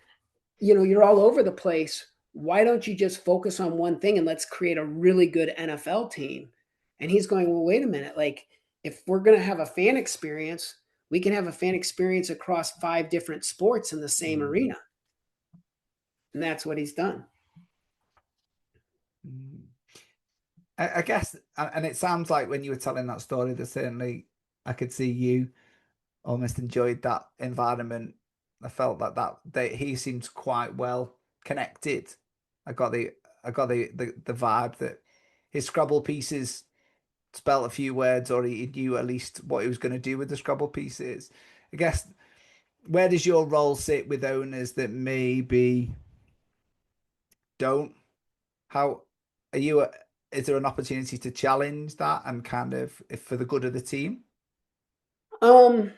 you're all over the place. Why don't you just focus on one thing and let's create a really good NFL team?" And he's going, "Well, wait a minute. Like, if we're going to have a fan experience, we can have a fan experience across 5 different sports in the same Mm. arena." And that's what he's done. Mm. I guess, and it sounds like when you were telling that story, that certainly I could see you almost enjoyed that environment. I felt like that he seemed quite well connected. I got the the vibe that his Scrabble pieces spelt a few words, or he knew at least what he was going to do with the Scrabble pieces. I guess, where does your role sit with owners that maybe don't? How are you? Is there an opportunity to challenge that and kind of, if for the good of the team, Um,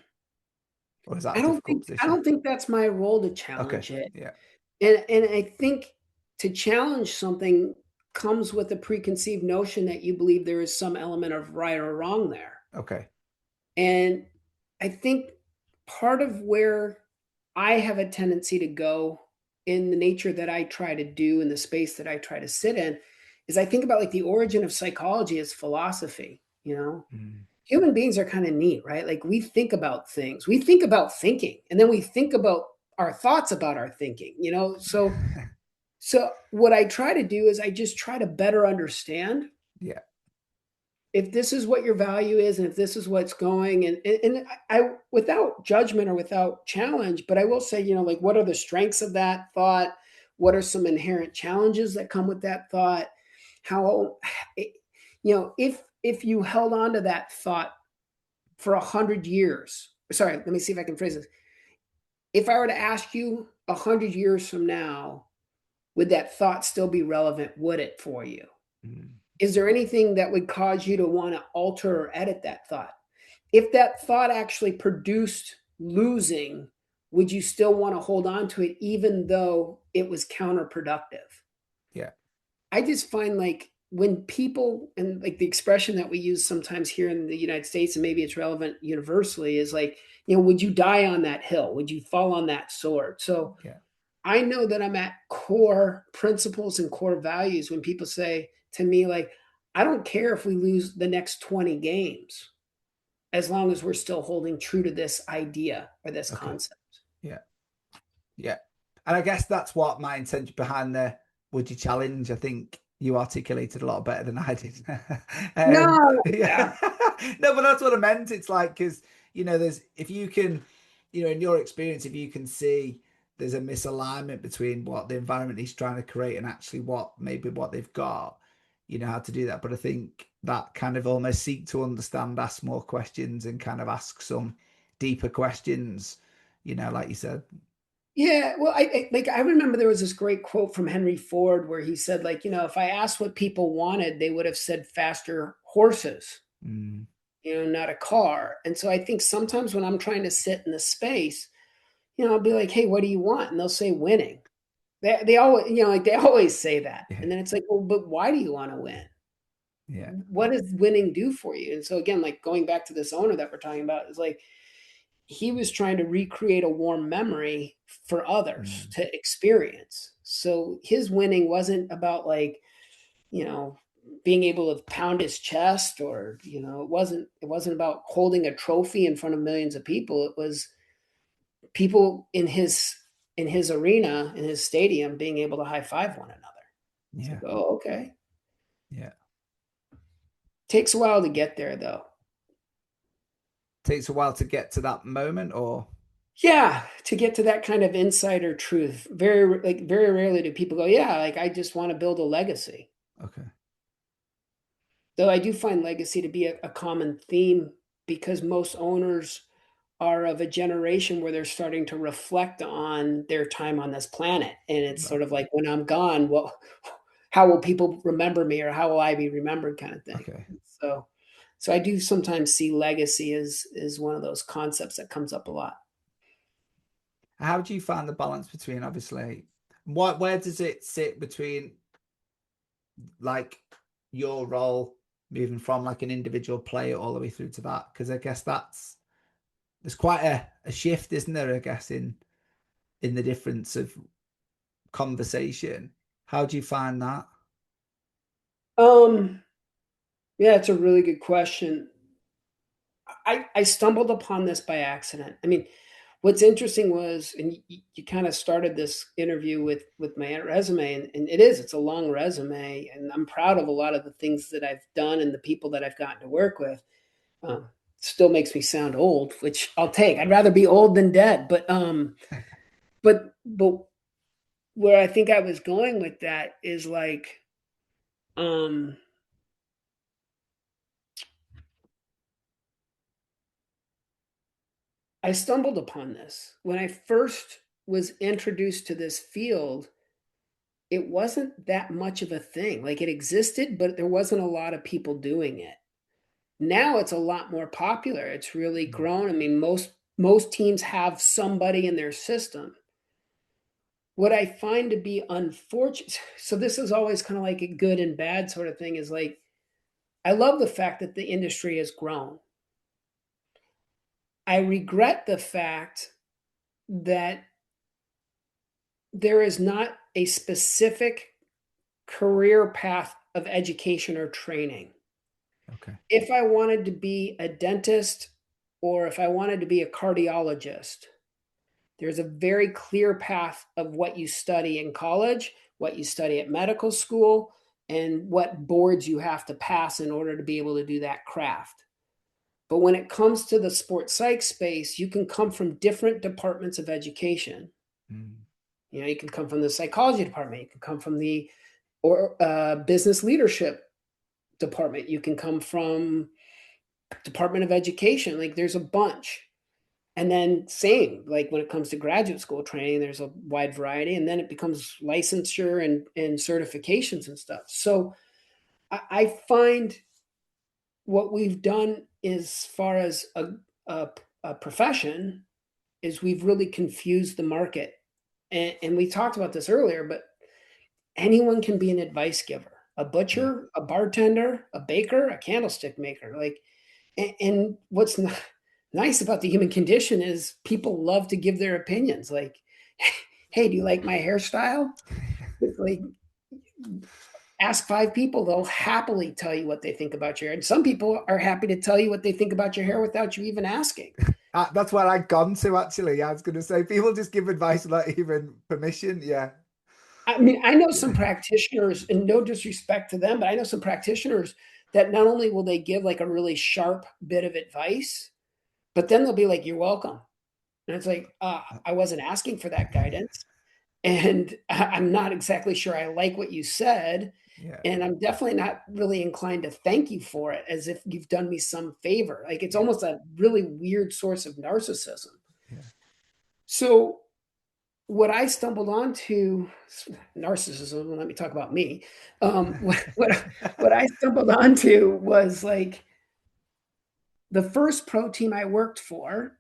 or is that I a don't difficult think I position? don't think that's my role to Okay, challenge it. yeah, And I think to challenge something comes with a preconceived notion that you believe there is some element of right or wrong there. okay, And I think part of where I have a tendency to go in the nature that I try to do in the space that I try to sit in is I think about like the origin of psychology as philosophy, you know. mm. Human beings are kind of neat, right? Like we think about things. We think about thinking and then we think about our thoughts about our thinking, you know. So what I try to do is I just try to better understand Yeah, if this is what your value is and if this is what's going and I without judgment or without challenge, but I will say, like what are the strengths of that thought? What are some inherent challenges that come with that thought? How if you held on to that thought for 100 years, sorry, let me see if I can phrase this. If I were to ask you 100 years from now, would that thought still be relevant? Would it for you? mm. Is there anything that would cause you to want to alter or edit that thought? If that thought actually produced losing, would you still want to hold on to it even though it was counterproductive? Yeah, I just find like when people, and like the expression that we use sometimes here in the United States, and maybe it's relevant universally, is like, would you die on that hill? Would you fall on that sword? So yeah, I know that I'm at core principles and core values when people say to me, like, I don't care if we lose the next 20 games as long as we're still holding true to this idea or this okay, concept. yeah, yeah. And I guess that's what my intention behind the would you challenge. I think you articulated a lot better than I did. No, Yeah, yeah. no, but that's what I meant. It's like, because there's, if you can, in your experience, if you can see there's a misalignment between what the environment is trying to create and actually what they've got, you know how to do that. But I think that kind of almost seek to understand, ask more questions, and kind of ask some deeper questions, like you said. Yeah, well, I remember there was this great quote from Henry Ford where he said, like, if I asked what people wanted, they would have said faster horses, Mm, not a car. And so I think sometimes when I'm trying to sit in the space, I'll be like, hey, what do you want? And they'll say winning. They always, like they always say that. yeah, And then it's like, well, but why do you want to win? yeah. What does winning do for you? And so again, like going back to this owner that we're talking about, is like he was trying to recreate a warm memory for others Mm, to experience. So his winning wasn't about like, you know, being able to pound his chest, or, it wasn't about holding a trophy in front of millions of people. It was people in his arena, in his stadium, being able to high five one another. It's Yeah. like, oh, okay. Yeah. Takes a while to get there, though. Takes a while to get to that moment, or Yeah, to get to that kind of insider truth. Very rarely do people go, yeah, like I just want to build a legacy. okay. Though I do find legacy to be a common theme because most owners are of a generation where they're starting to reflect on their time on this planet. And it's Right. sort of like when I'm gone, well, how will people remember me or how will I be remembered kind of thing. Okay. So so I do sometimes see legacy as one of those concepts that comes up a lot. How do you find the balance between obviously what where does it sit between like your role moving from like an individual player all the way through to that? Because I guess there's quite a shift, isn't there? I guess in the difference of conversation. How do you find that? Um yeah, it's a really good question. I stumbled upon this by accident. I mean, what's interesting was, and you kind of started this interview with my resume, and it's a long resume, and I'm proud of a lot of the things that I've done and the people that I've gotten to work with. Still makes me sound old, which I'll take. I'd rather be old than dead. But where I think I was going with that is like, um, I stumbled upon this when I first was introduced to this field. It wasn't that much of a thing. Like it existed, but there wasn't a lot of people doing it. Now it's a lot more popular. It's really grown. I mean, most teams have somebody in their system. What I find to be unfortunate, so this is always kind of like a good and bad sort of thing, is like I love the fact that the industry has grown. I regret the fact that there is not a specific career path of education or training. Okay. If I wanted to be a dentist or if I wanted to be a cardiologist, there's a very clear path of what you study in college, what you study at medical school, and what boards you have to pass in order to be able to do that craft. But when it comes to the sports psych space, you can come from different departments of education. Mm. You know, you can come from the psychology department, you can come from the or business leadership department, you can come from Department of Education. Like there's a bunch. And then same, like when it comes to graduate school training, there's a wide variety, and then it becomes licensure and certifications and stuff. So I find what we've done as far as a profession is we've really confused the market. And we talked about this earlier, but anyone can be an advice giver, a Yeah. butcher, a bartender, a baker, a candlestick maker. Like, and what's nice about the human condition is people love to give their opinions. Like, hey, do you like my hairstyle? Like, ask five people, they'll happily tell you what they think about your hair. And some people are happy to tell you what they think about your hair without you even asking. That's where I'd gone to actually. I was going to say people just give advice without even permission. Yeah. I mean, I know some practitioners, and no disrespect to them, but I know some practitioners that not only will they give like a really sharp bit of advice, but then they'll be like, "You're welcome." And it's like, I wasn't asking for that guidance. And I'm not exactly sure I like what you said. Yeah. And I'm definitely not really inclined to thank you for it as if you've done me some favor. Like it's Yeah. almost a really weird source of narcissism. Yeah. So, what I stumbled onto, narcissism, let me talk about me. What I stumbled onto was like the first pro team I worked for,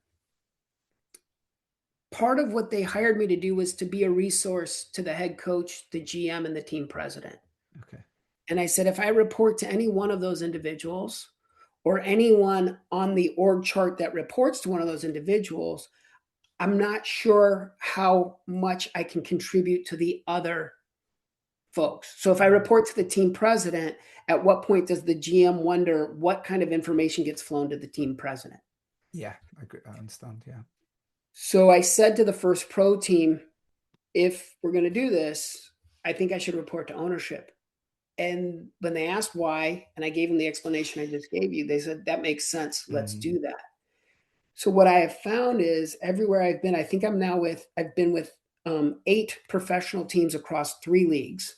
part of what they hired me to do was to be a resource to the head coach, the GM, and the team president. Okay. And I said, if I report to any one of those individuals or anyone on the org chart that reports to one of those individuals, I'm not sure how much I can contribute to the other folks. So if I report to the team president, at what point does the GM wonder what kind of information gets flown to the team president? Yeah. I understand. Yeah. So I said to the first pro team, if we're going to do this, I think I should report to ownership. And when they asked why, and I gave them the explanation I just gave you, they said, that makes sense. Let's Mm, do that. So what I have found is everywhere I've been, I think I've been with 8 professional teams across 3 leagues.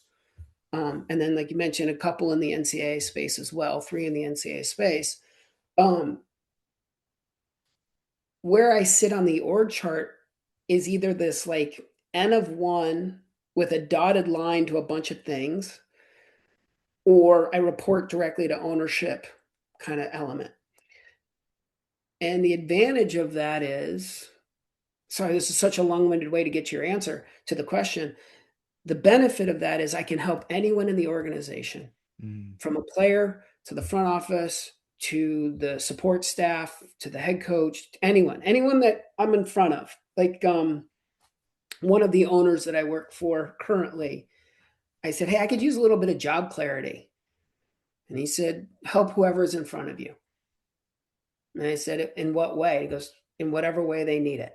And then, like you mentioned, a couple in the NCAA space as well, 3 in the NCAA space. Um, where I sit on the org chart is either this like N of 1 with a dotted line to a bunch of things, or I report directly to ownership kind of element. And the advantage of that is, sorry, this is such a long-winded way to get to your answer to the question. The benefit of that is I can help anyone in the organization, mm, from a player to the front office to the support staff to the head coach, anyone that I'm in front of. Like one of the owners that I work for currently, I said, hey, I could use a little bit of job clarity. And he said, help whoever's in front of you. And I said, in what way? He goes, in whatever way they need it,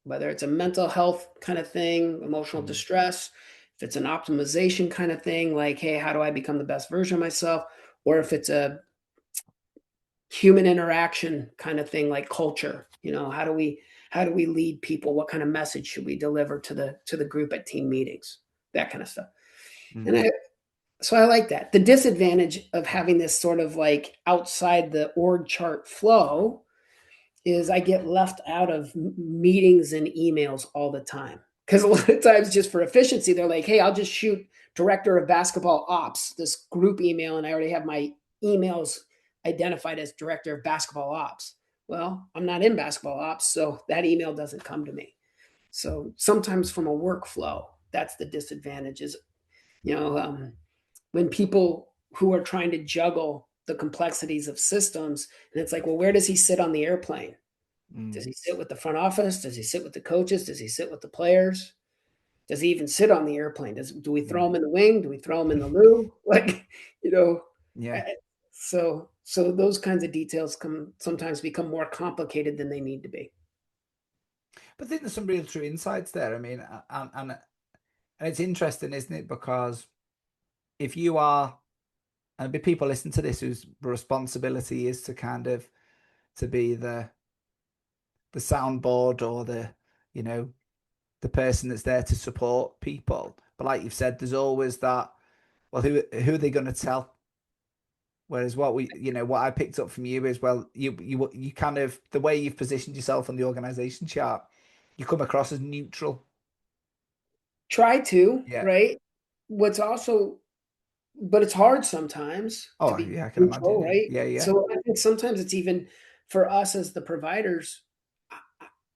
whether it's a mental health kind of thing, emotional mm, distress, if it's an optimization kind of thing, like, hey, how do I become the best version of myself? Or if it's a human interaction kind of thing, like culture, how do we lead people? What kind of message should we deliver to the group at team meetings? That kind of stuff. And mm, so I like that. The disadvantage of having this sort of like outside the org chart flow is I get left out of meetings and emails all the time. Because a lot of times, just for efficiency, they're like, hey, I'll just shoot director of basketball ops this group email, and I already have my emails identified as director of basketball ops. Well, I'm not in basketball ops, so that email doesn't come to me. So sometimes from a workflow, that's the disadvantage is, you know, when people who are trying to juggle the complexities of systems, and it's like, well, where does he sit on the airplane? Does mm, he sit with the front office? Does he sit with the coaches? Does he sit with the players? Does he even sit on the airplane? Do we throw mm. him in the wing? Do we throw him in the loo? Like, you know, Yeah. so those kinds of details sometimes become more complicated than they need to be. But I think there's some real true insights there. I mean, and it's interesting, isn't it? Because if you are, and be people listen to this whose responsibility is to kind of to be the soundboard or you know the person that's there to support people. But like you've said, there's always that. Well, who are they going to tell? Whereas what I picked up from you is, well, you kind of the way you've positioned yourself on the organization chart, you come across as neutral. Try to, Yeah. right? What's also, but it's hard sometimes to Oh, be yeah, I can imagine. neutral, Yeah, right? yeah, yeah, So I think sometimes it's even for us as the providers.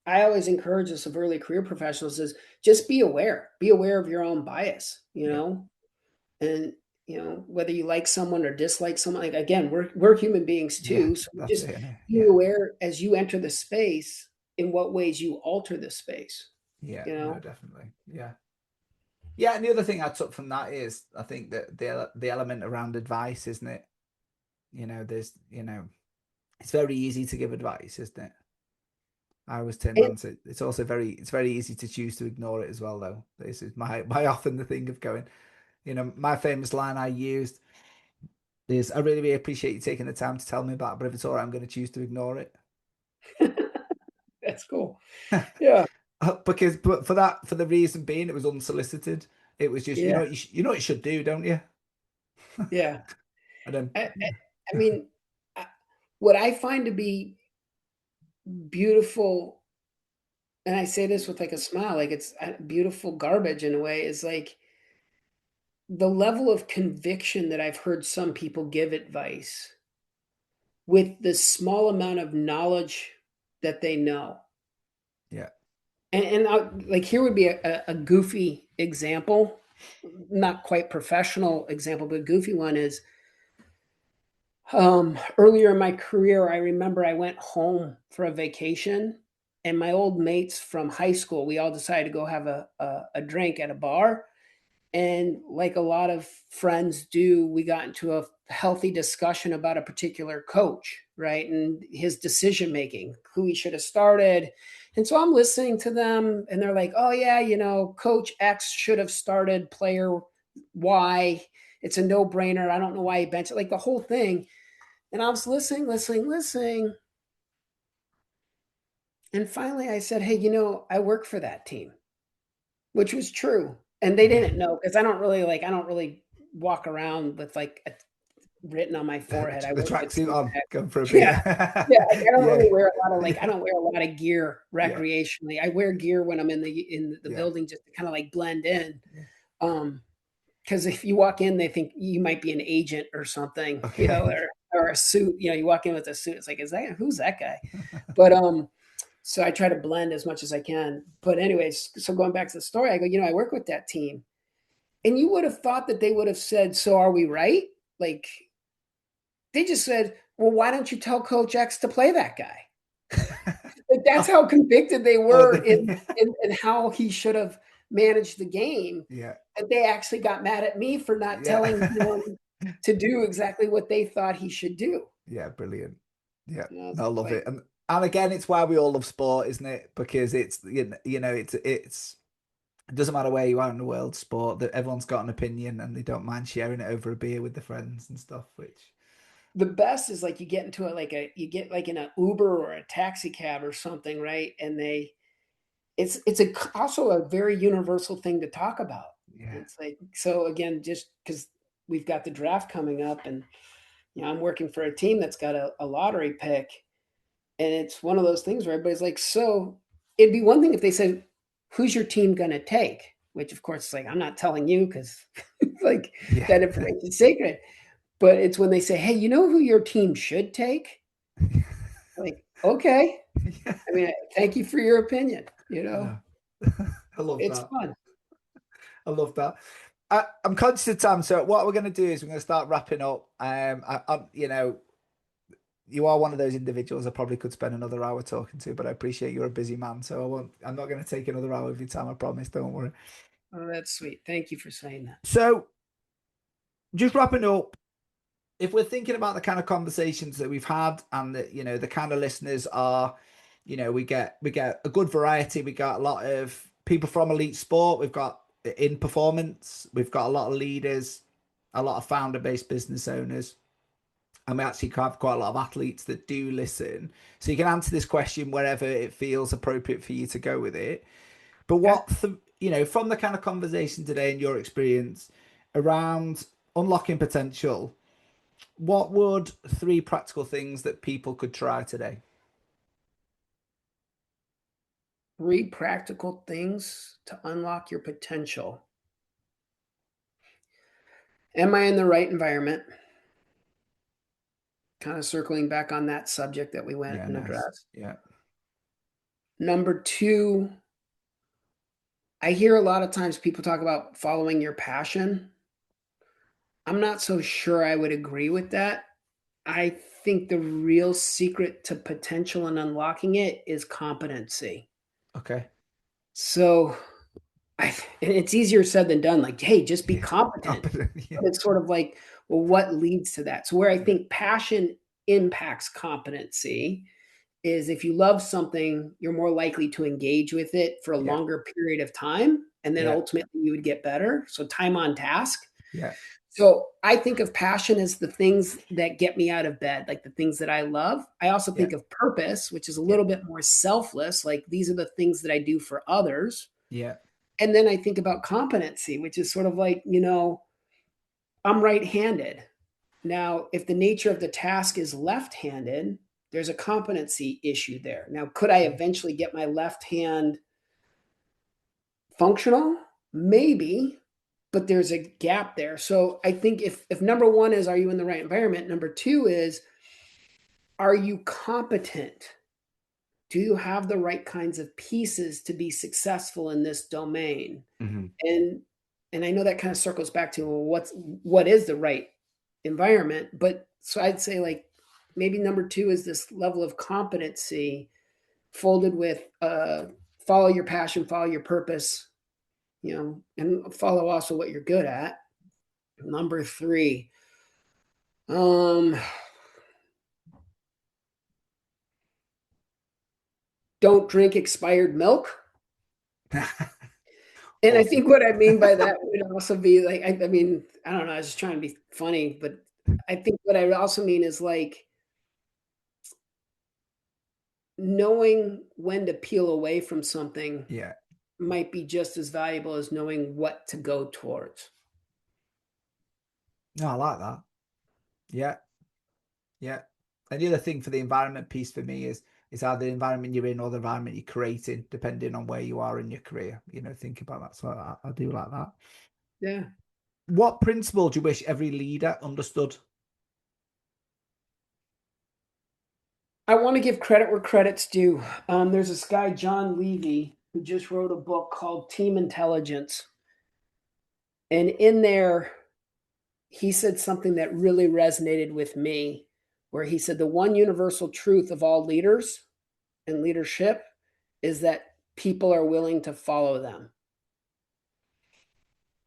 I always encourage us of early career professionals is just be aware of your own bias, yeah, and whether you like someone or dislike someone. Like again, we're human beings yeah. too, so That's just it. Innit? be Yeah, aware as you enter the space in what ways you alter the space. yeah. You No, know, definitely. Yeah, yeah. And the other thing I took from that is, I think that the element around advice, isn't it? There's, it's very easy to give advice, isn't it? I always turn and around to it's very easy to choose to ignore it as well, though. This is my often the thing of going, my famous line I used is, I really, really appreciate you taking the time to tell me about it, but if it's all right, I'm going to choose to ignore it. that's cool. Yeah, Because, but for the reason being, it was unsolicited. It was just, yeah, you know what you should do, don't you? yeah. And then, I mean, I, what I find to be beautiful, and I say this with like a smile, like it's beautiful garbage in a way, is like the level of conviction that I've heard some people give advice with the small amount of knowledge that they know. yeah, Like here would be a goofy example, not quite professional example, but a goofy one is earlier in my career, I remember I went home for a vacation and my old mates from high school, we all decided to go have a drink at a bar. And like a lot of friends do, we got into a healthy discussion about a particular coach. right? And his decision making, who he should have started. And so I'm listening to them and they're like, oh, yeah, Coach X should have started player Y. It's a no brainer. I don't know why he benched it, like the whole thing. And I was listening. And finally I said, hey, I work for that team, which was true. And they didn't know because I don't really walk around with like a written on my forehead. I The work at tracksuit Team on, Tech. going for a Yeah. beer. Yeah, like, I don't Yeah. really wear a lot of, like I Yeah. don't wear a lot of gear Yeah. recreationally. I wear gear when I'm in the Yeah. building just to kinda, like, blend in. Yeah. Because if you walk in, they think you might be an agent or something, Okay. or a suit, you walk in with a suit, it's like, who's that guy?" But, so I try to blend as much as I can. But anyways, so going back to the story, I go, "I work with that team." And you would have thought that they would have said, "So are we right?" Like, they just said, "Well, why don't you tell Coach X to play that guy?" Like, that's how convicted they Oh, were in how he should have managed the game, yeah. that they actually got mad at me for not telling Yeah. him to do exactly what they thought he should do. Yeah, brilliant. Yeah, It's I love like it. And again, it's why we all love sport, isn't it? Because it's it's it doesn't matter where you are in the world, sport, that everyone's got an opinion and they don't mind sharing it over a beer with their friends and stuff, which the best is like you get into you get like in an Uber or a taxi cab or something, right? And it's also a very universal thing to talk about. yeah. It's like, so again, just because we've got the draft coming up, and I'm working for a team that's got a lottery pick, and it's one of those things where everybody's like, so it'd be one thing if they said, "Who's your team gonna take?" Which of course, it's like, I'm not telling you because like Yeah. that information's sacred. But it's when they say, "Hey, you know who your team should take?" Like, okay. Yeah. I mean, thank you for your opinion. Yeah. I love It's that. fun. I love that. I'm conscious of time, so what we're going to do is we're going to start wrapping up. You are one of those individuals I probably could spend another hour talking to, but I appreciate you're a busy man, so I won't. I'm not going to take another hour of your time. I promise. Don't worry. Oh, that's sweet. Thank you for saying that. So, just wrapping up. If we're thinking about the kind of conversations that we've had, and that the kind of listeners are, we get a good variety. We got a lot of people from elite sport. We've got in performance. We've got a lot of leaders, a lot of founder-based business owners, and we actually have quite a lot of athletes that do listen. So you can answer this question wherever it feels appropriate for you to go with it. But Okay. from the kind of conversation today and your experience around unlocking potential, what would 3 practical things that people could try today? 3 practical things to unlock your potential. Am I in the right environment? Kind of circling back on that subject that we went Yeah, and nice. addressed. Yeah. Number 2, I hear a lot of times people talk about following your passion. I'm not so sure I would agree with that. I think the real secret to potential and unlocking it is competency. Okay. So and it's easier said than done. Like, hey, just be Yeah. competent. Competent. Yeah. But it's sort of like, well, what leads to that? So where I Yeah. think passion impacts competency is if you love something, you're more likely to engage with it for a Yeah. longer period of time, and then Yeah. ultimately you would get better. So time on task. Yeah. So I think of passion as the things that get me out of bed, like the things that I love. I also Yeah. think of purpose, which is a Yeah. little bit more selfless, like these are the things that I do for others. Yeah. And then I think about competency, which is sort of like, I'm right-handed. Now, if the nature of the task is left-handed, there's a competency issue there. Now, could I eventually get my left hand functional? Maybe, but there's a gap there. So I think if number 1 is, are you in the right environment? Number 2 is, are you competent? Do you have the right kinds of pieces to be successful in this domain? Mm-hmm. And I know that kind of circles back to, well, what is the right environment? But so I'd say, like, maybe number 2 is this level of competency folded with follow your passion, follow your purpose, and follow also what you're good at. Number 3, um, don't drink expired milk. And I Awesome. think what I mean by that would also be like, I mean, I don't know, I was just trying to be funny, but I think what I would also mean is like knowing when to peel away from something Yeah. might be just as valuable as knowing what to go towards. No, I like that. Yeah. Yeah. And the other thing for the environment piece for me is either the environment you're in or the environment you're creating, depending on where you are in your career. Think about that. So I do like that. Yeah. What principle do you wish every leader understood? I want to give credit where credit's due. There's this guy, John Levy, who just wrote a book called Team Intelligence. And in there, he said something that really resonated with me, where he said the one universal truth of all leaders and leadership is that people are willing to follow them.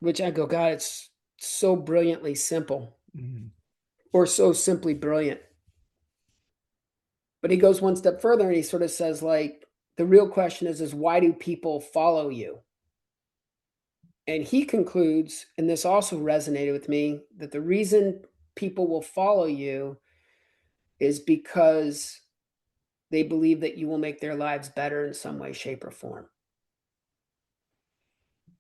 Which I go, God, it's so brilliantly simple, or so simply brilliant. But he goes one step further and he sort of says, like, the real question is why do people follow you? And he concludes, and this also resonated with me, that the reason people will follow you is because they believe that you will make their lives better in some way, shape, or form.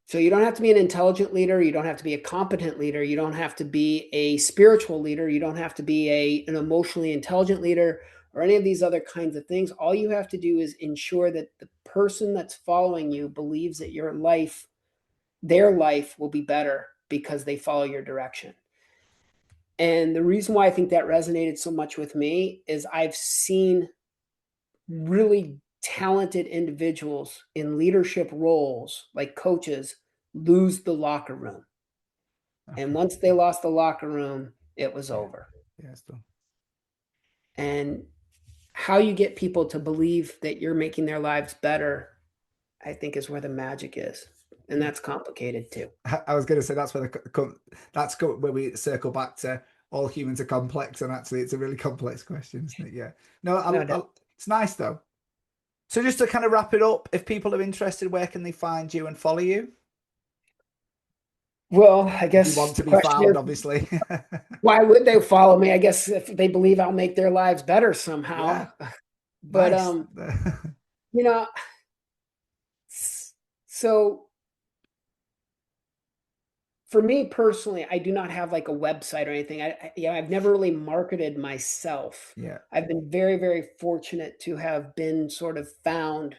So you don't have to be an intelligent leader. You don't have to be a competent leader. You don't have to be a spiritual leader. You don't have to be an emotionally intelligent leader or any of these other kinds of things. All you have to do is ensure that the person that's following you believes that their life will be better because they follow your direction. And the reason why I think that resonated so much with me is I've seen really talented individuals in leadership roles, like coaches, lose the locker room. Okay. And once they lost the locker room, it was over. Yeah, it's done. And how you get people to believe that you're making their lives better, I think, is where the magic is. And that's complicated too. I was going to say that's where where we circle back to all humans are complex, and actually it's a really complex question, isn't it? Yeah. No, it's nice though. So just to kind of wrap it up, if people are interested, where can they find you and follow you? Well, I If you guess want to the be question found, is, obviously. why would they follow me? I guess if they believe I'll make their lives better Yeah, somehow. But nice. you know, so for me personally, I do not have like a website or anything. I've never really marketed myself. Yeah, I've been very, very fortunate to have been sort of found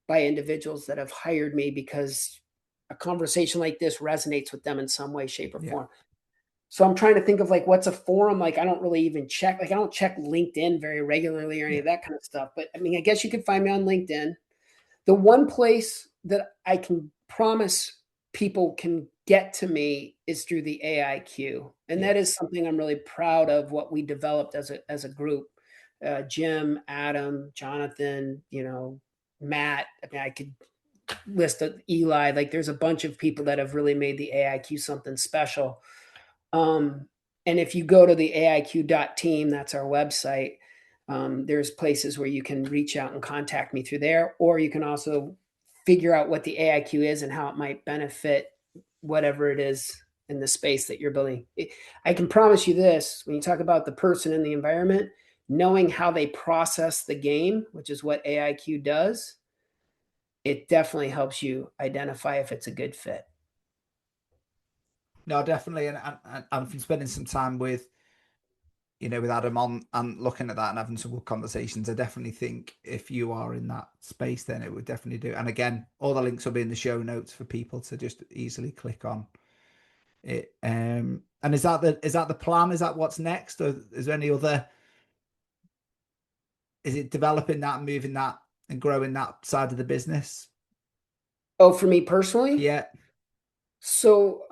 by individuals that have hired me because a conversation like this resonates with them in some way, shape, or yeah, form. So I'm trying to think of like what's a forum. Like I don't really even check. Like I don't check LinkedIn very regularly or any yeah, of that kind of stuff. But I mean, I guess you could find me on LinkedIn. The one place that I can promise people can get to me is through the AIQ. And yeah. that is something I'm really proud of what we developed as a group. Jim, Adam, Jonathan, Matt. I mean, I could list Eli. Like there's a bunch of people that have really made the AIQ something special. And if you go to the AIQ.team, that's our website. There's places where you can reach out and contact me through there, or you can also figure out what the AIQ is and how it might benefit whatever it is in the space that you're building. I can promise you this, when you talk about the person and the environment, knowing how they process the game, which is what AIQ does, it definitely helps you identify if it's a good fit. No, definitely. And from spending some time with Adam on and looking at that and having some good conversations, I definitely think if you are in that space, then it would definitely do. And again, all the links will be in the show notes for people to just easily click on it. And is that the plan? Is that what's next, or is there any other? Is it developing that, moving that, and growing that side of the business? Oh, for me personally? Yeah. So,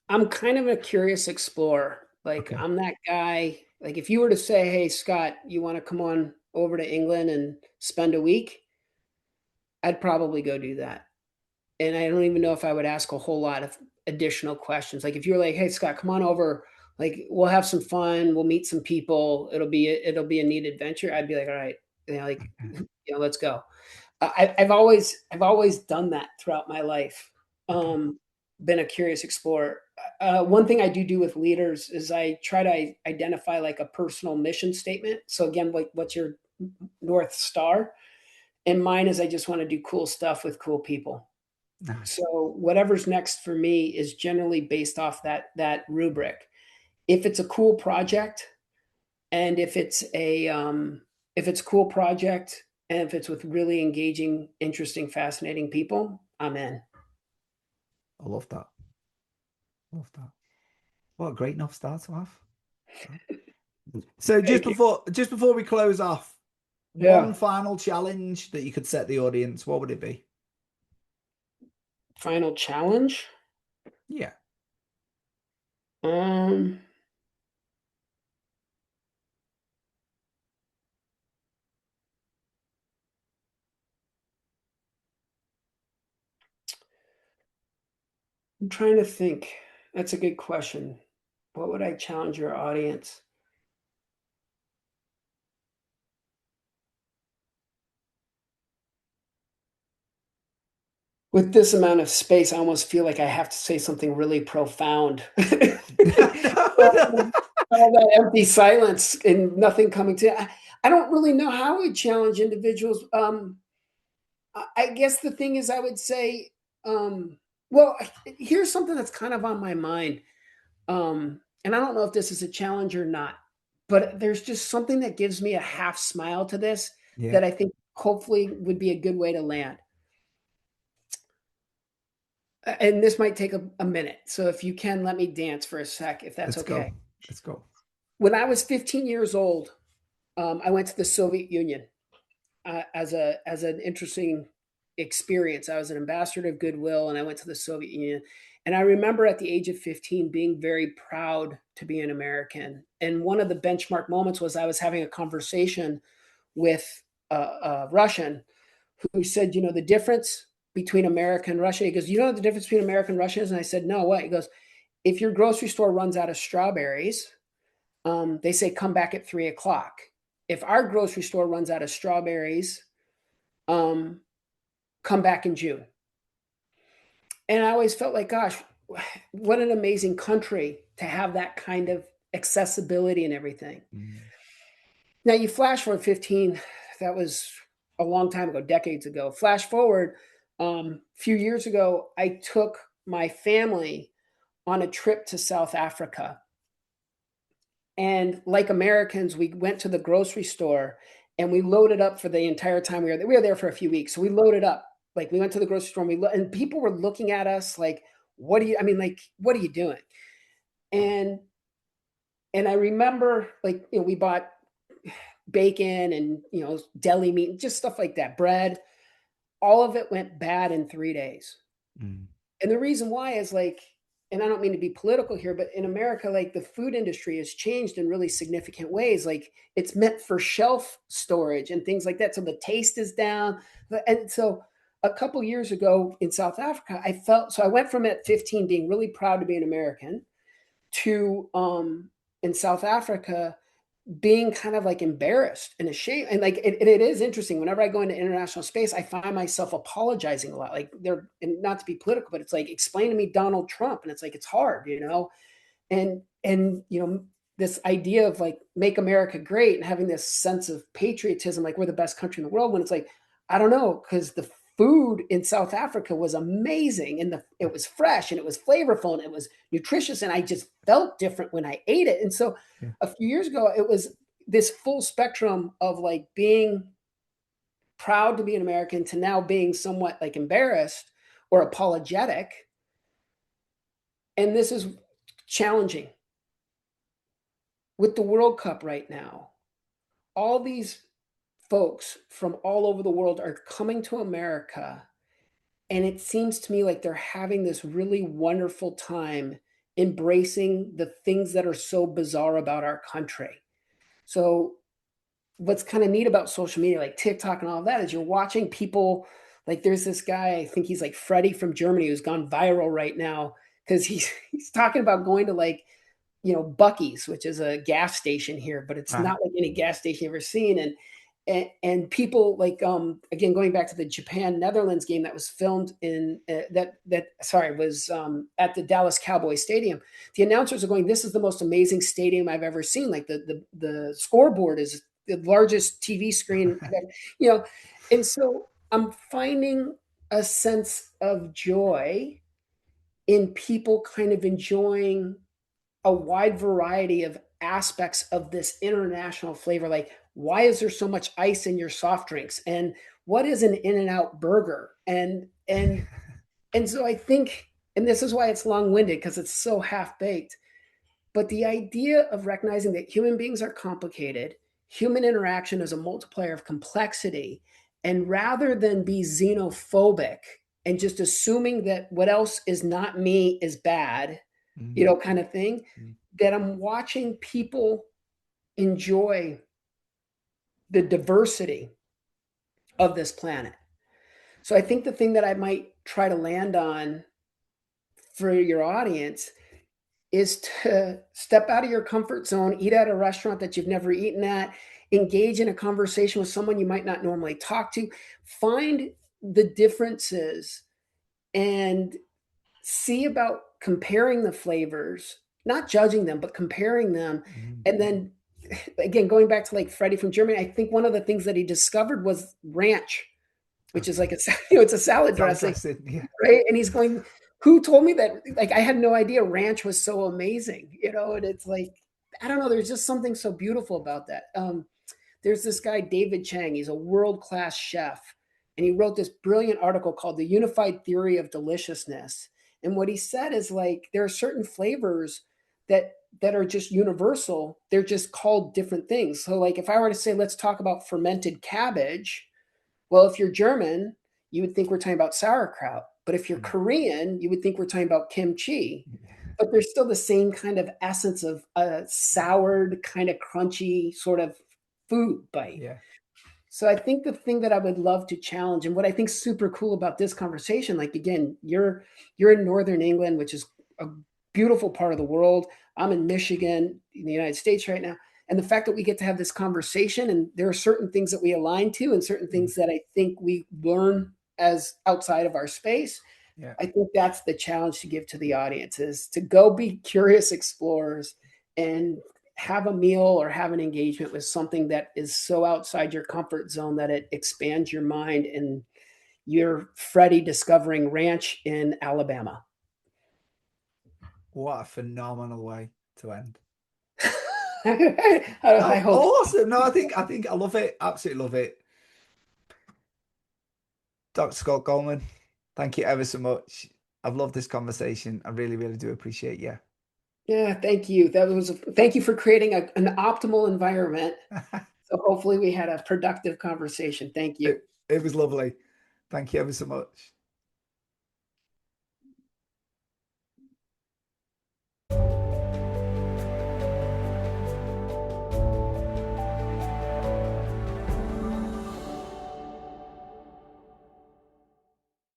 I'm kind of a curious explorer. Like Okay. I'm that guy. Like if you were to say, "Hey Scott, you want to come on over to England and spend a week?" I'd probably go do that. And I don't even know if I would ask a whole lot of additional questions. Like if you're like, "Hey Scott, come on over. Like we'll have some fun. We'll meet some people. It'll be a neat adventure." I'd be like, "All right." like, let's go. I've always done that throughout my life. Been a curious explorer. One thing I do with leaders is I try to identify like a personal mission statement. So again, like what's your North Star? And mine is I just want to do cool stuff with cool people. Nice. So whatever's next for me is generally based off that rubric. If it's a cool project, and if it's a cool project, and if it's with really engaging, interesting, fascinating people, I'm in. I love that. Love that. What a great North Star to have. So Thank you. just before we close off, one Yeah. final challenge that you could set the audience, what would it be? Final challenge. Yeah. Um, I'm trying to think. That's a good question. What would I challenge your audience? With this amount of space, I almost feel like I have to say something really profound. All that empty silence and nothing coming to. I don't really know how we challenge individuals. I guess the thing is, I would say, well, here's something that's kind of on my mind. And I don't know if this is a challenge or not, but there's just something that gives me a half smile to this Yeah. that I think hopefully would be a good way to land. And this might take a minute. So if you can, let me dance for a sec, if that's Let's go. okay. Let's go. When I was 15 years old, I went to the Soviet Union as an interesting experience. I was an ambassador of goodwill, and I went to the Soviet Union. And I remember at the age of 15 being very proud to be an American. And one of the benchmark moments was I was having a conversation with a Russian who said, the difference between America and Russia. He goes, you know what the difference between America and Russia is? And I said, no, what? He goes, if your grocery store runs out of strawberries, they say come back at 3 o'clock. If our grocery store runs out of strawberries, come back in June. And I always felt like, gosh, what an amazing country to have that kind of accessibility and everything. Now you flash forward 15, that was a long time ago, decades ago. Flash forward, a few years ago, I took my family on a trip to South Africa. And like Americans, we went to the grocery store and we loaded up for the entire time we were there. We were there for a few weeks. So we loaded up. Like we went to the grocery store and people were looking at us like, what are you doing? And I remember we bought bacon and, deli meat, just stuff like that, bread. All of it went bad in 3 days. And the reason why is and I don't mean to be political here, but in America, the food industry has changed in really significant ways. Like it's meant for shelf storage and things like that. So the taste is down. And so a couple years ago in South Africa, I went from at 15 being really proud to be an American to in South Africa being kind of embarrassed and ashamed. And it is interesting. Whenever I go into international space, I find myself apologizing a lot. And not to be political, but it's explain to me Donald Trump. And it's hard, and this idea of make America great and having this sense of patriotism, like we're the best country in the world, when it's I don't know, because the food in South Africa was amazing and it was fresh and it was flavorful and it was nutritious and I just felt different when I ate it. And so a few years ago, it was this full spectrum of being proud to be an American to now being somewhat embarrassed or apologetic. And this is challenging. With the World Cup right now, all these folks from all over the world are coming to America. And it seems to me like they're having this really wonderful time embracing the things that are so bizarre about our country. So what's kind of neat about social media, like TikTok and all of that, is you're watching people, there's this guy, I think he's Freddie from Germany, who's gone viral right now because he's talking about going to Bucky's, which is a gas station here, but it's not like any gas station you've ever seen. and people like again, going back to the Japan Netherlands game that was filmed in was at the Dallas Cowboys Stadium. The announcers are going, "This is the most amazing stadium I've ever seen. Like the scoreboard is the largest TV screen, you know." And so I'm finding a sense of joy in people kind of enjoying a wide variety of aspects of this international flavor. Like, why is there so much ice in your soft drinks? And what is an In-N-Out burger? And so I think, and this is why it's long-winded, because it's so half-baked. But the idea of recognizing that human beings are complicated, human interaction is a multiplier of complexity, and rather than be xenophobic and just assuming that what else is not me is bad, kind of thing, that I'm watching people enjoy the diversity of this planet. So I think the thing that I might try to land on for your audience is to step out of your comfort zone, eat at a restaurant that you've never eaten at, engage in a conversation with someone you might not normally talk to, find the differences and see about comparing the flavors, not judging them, but comparing them. And then again, going back to like Freddie from Germany, I think one of the things that he discovered was ranch, which is like it's a salad dressing, yeah. right? And he's going, who told me that? Like, I had no idea ranch was so amazing, and it's like, I don't know, there's just something so beautiful about that. There's this guy, David Chang, he's a world-class chef, and he wrote this brilliant article called The Unified Theory of Deliciousness. And what he said is, like, there are certain flavors that are just universal. They're just called different things. So like if I were to say, let's talk about fermented cabbage, well, if you're German, you would think we're talking about sauerkraut. But if you're Korean, you would think we're talking about kimchi. But there's still the same kind of essence of a soured, kind of crunchy sort of food bite. Yeah. So I think the thing that I would love to challenge, and what I think is super cool about this conversation, like again, you're in Northern England, which is a beautiful part of the world. I'm in Michigan, in the United States right now. And the fact that we get to have this conversation, and there are certain things that we align to and certain things that I think we learn as outside of our space. Yeah. I think that's the challenge to give to the audience, is to go be curious explorers and have a meal or have an engagement with something that is so outside your comfort zone that it expands your mind, and you're Freddie discovering ranch in Alabama. What a phenomenal way to end. I hope awesome. No, I think I love it. Absolutely love it. Dr. Scott Goldman, thank you ever so much. I've loved this conversation. I really, really do appreciate you. Yeah, thank you. Thank you for creating an optimal environment. So hopefully we had a productive conversation. Thank you. It was lovely. Thank you ever so much.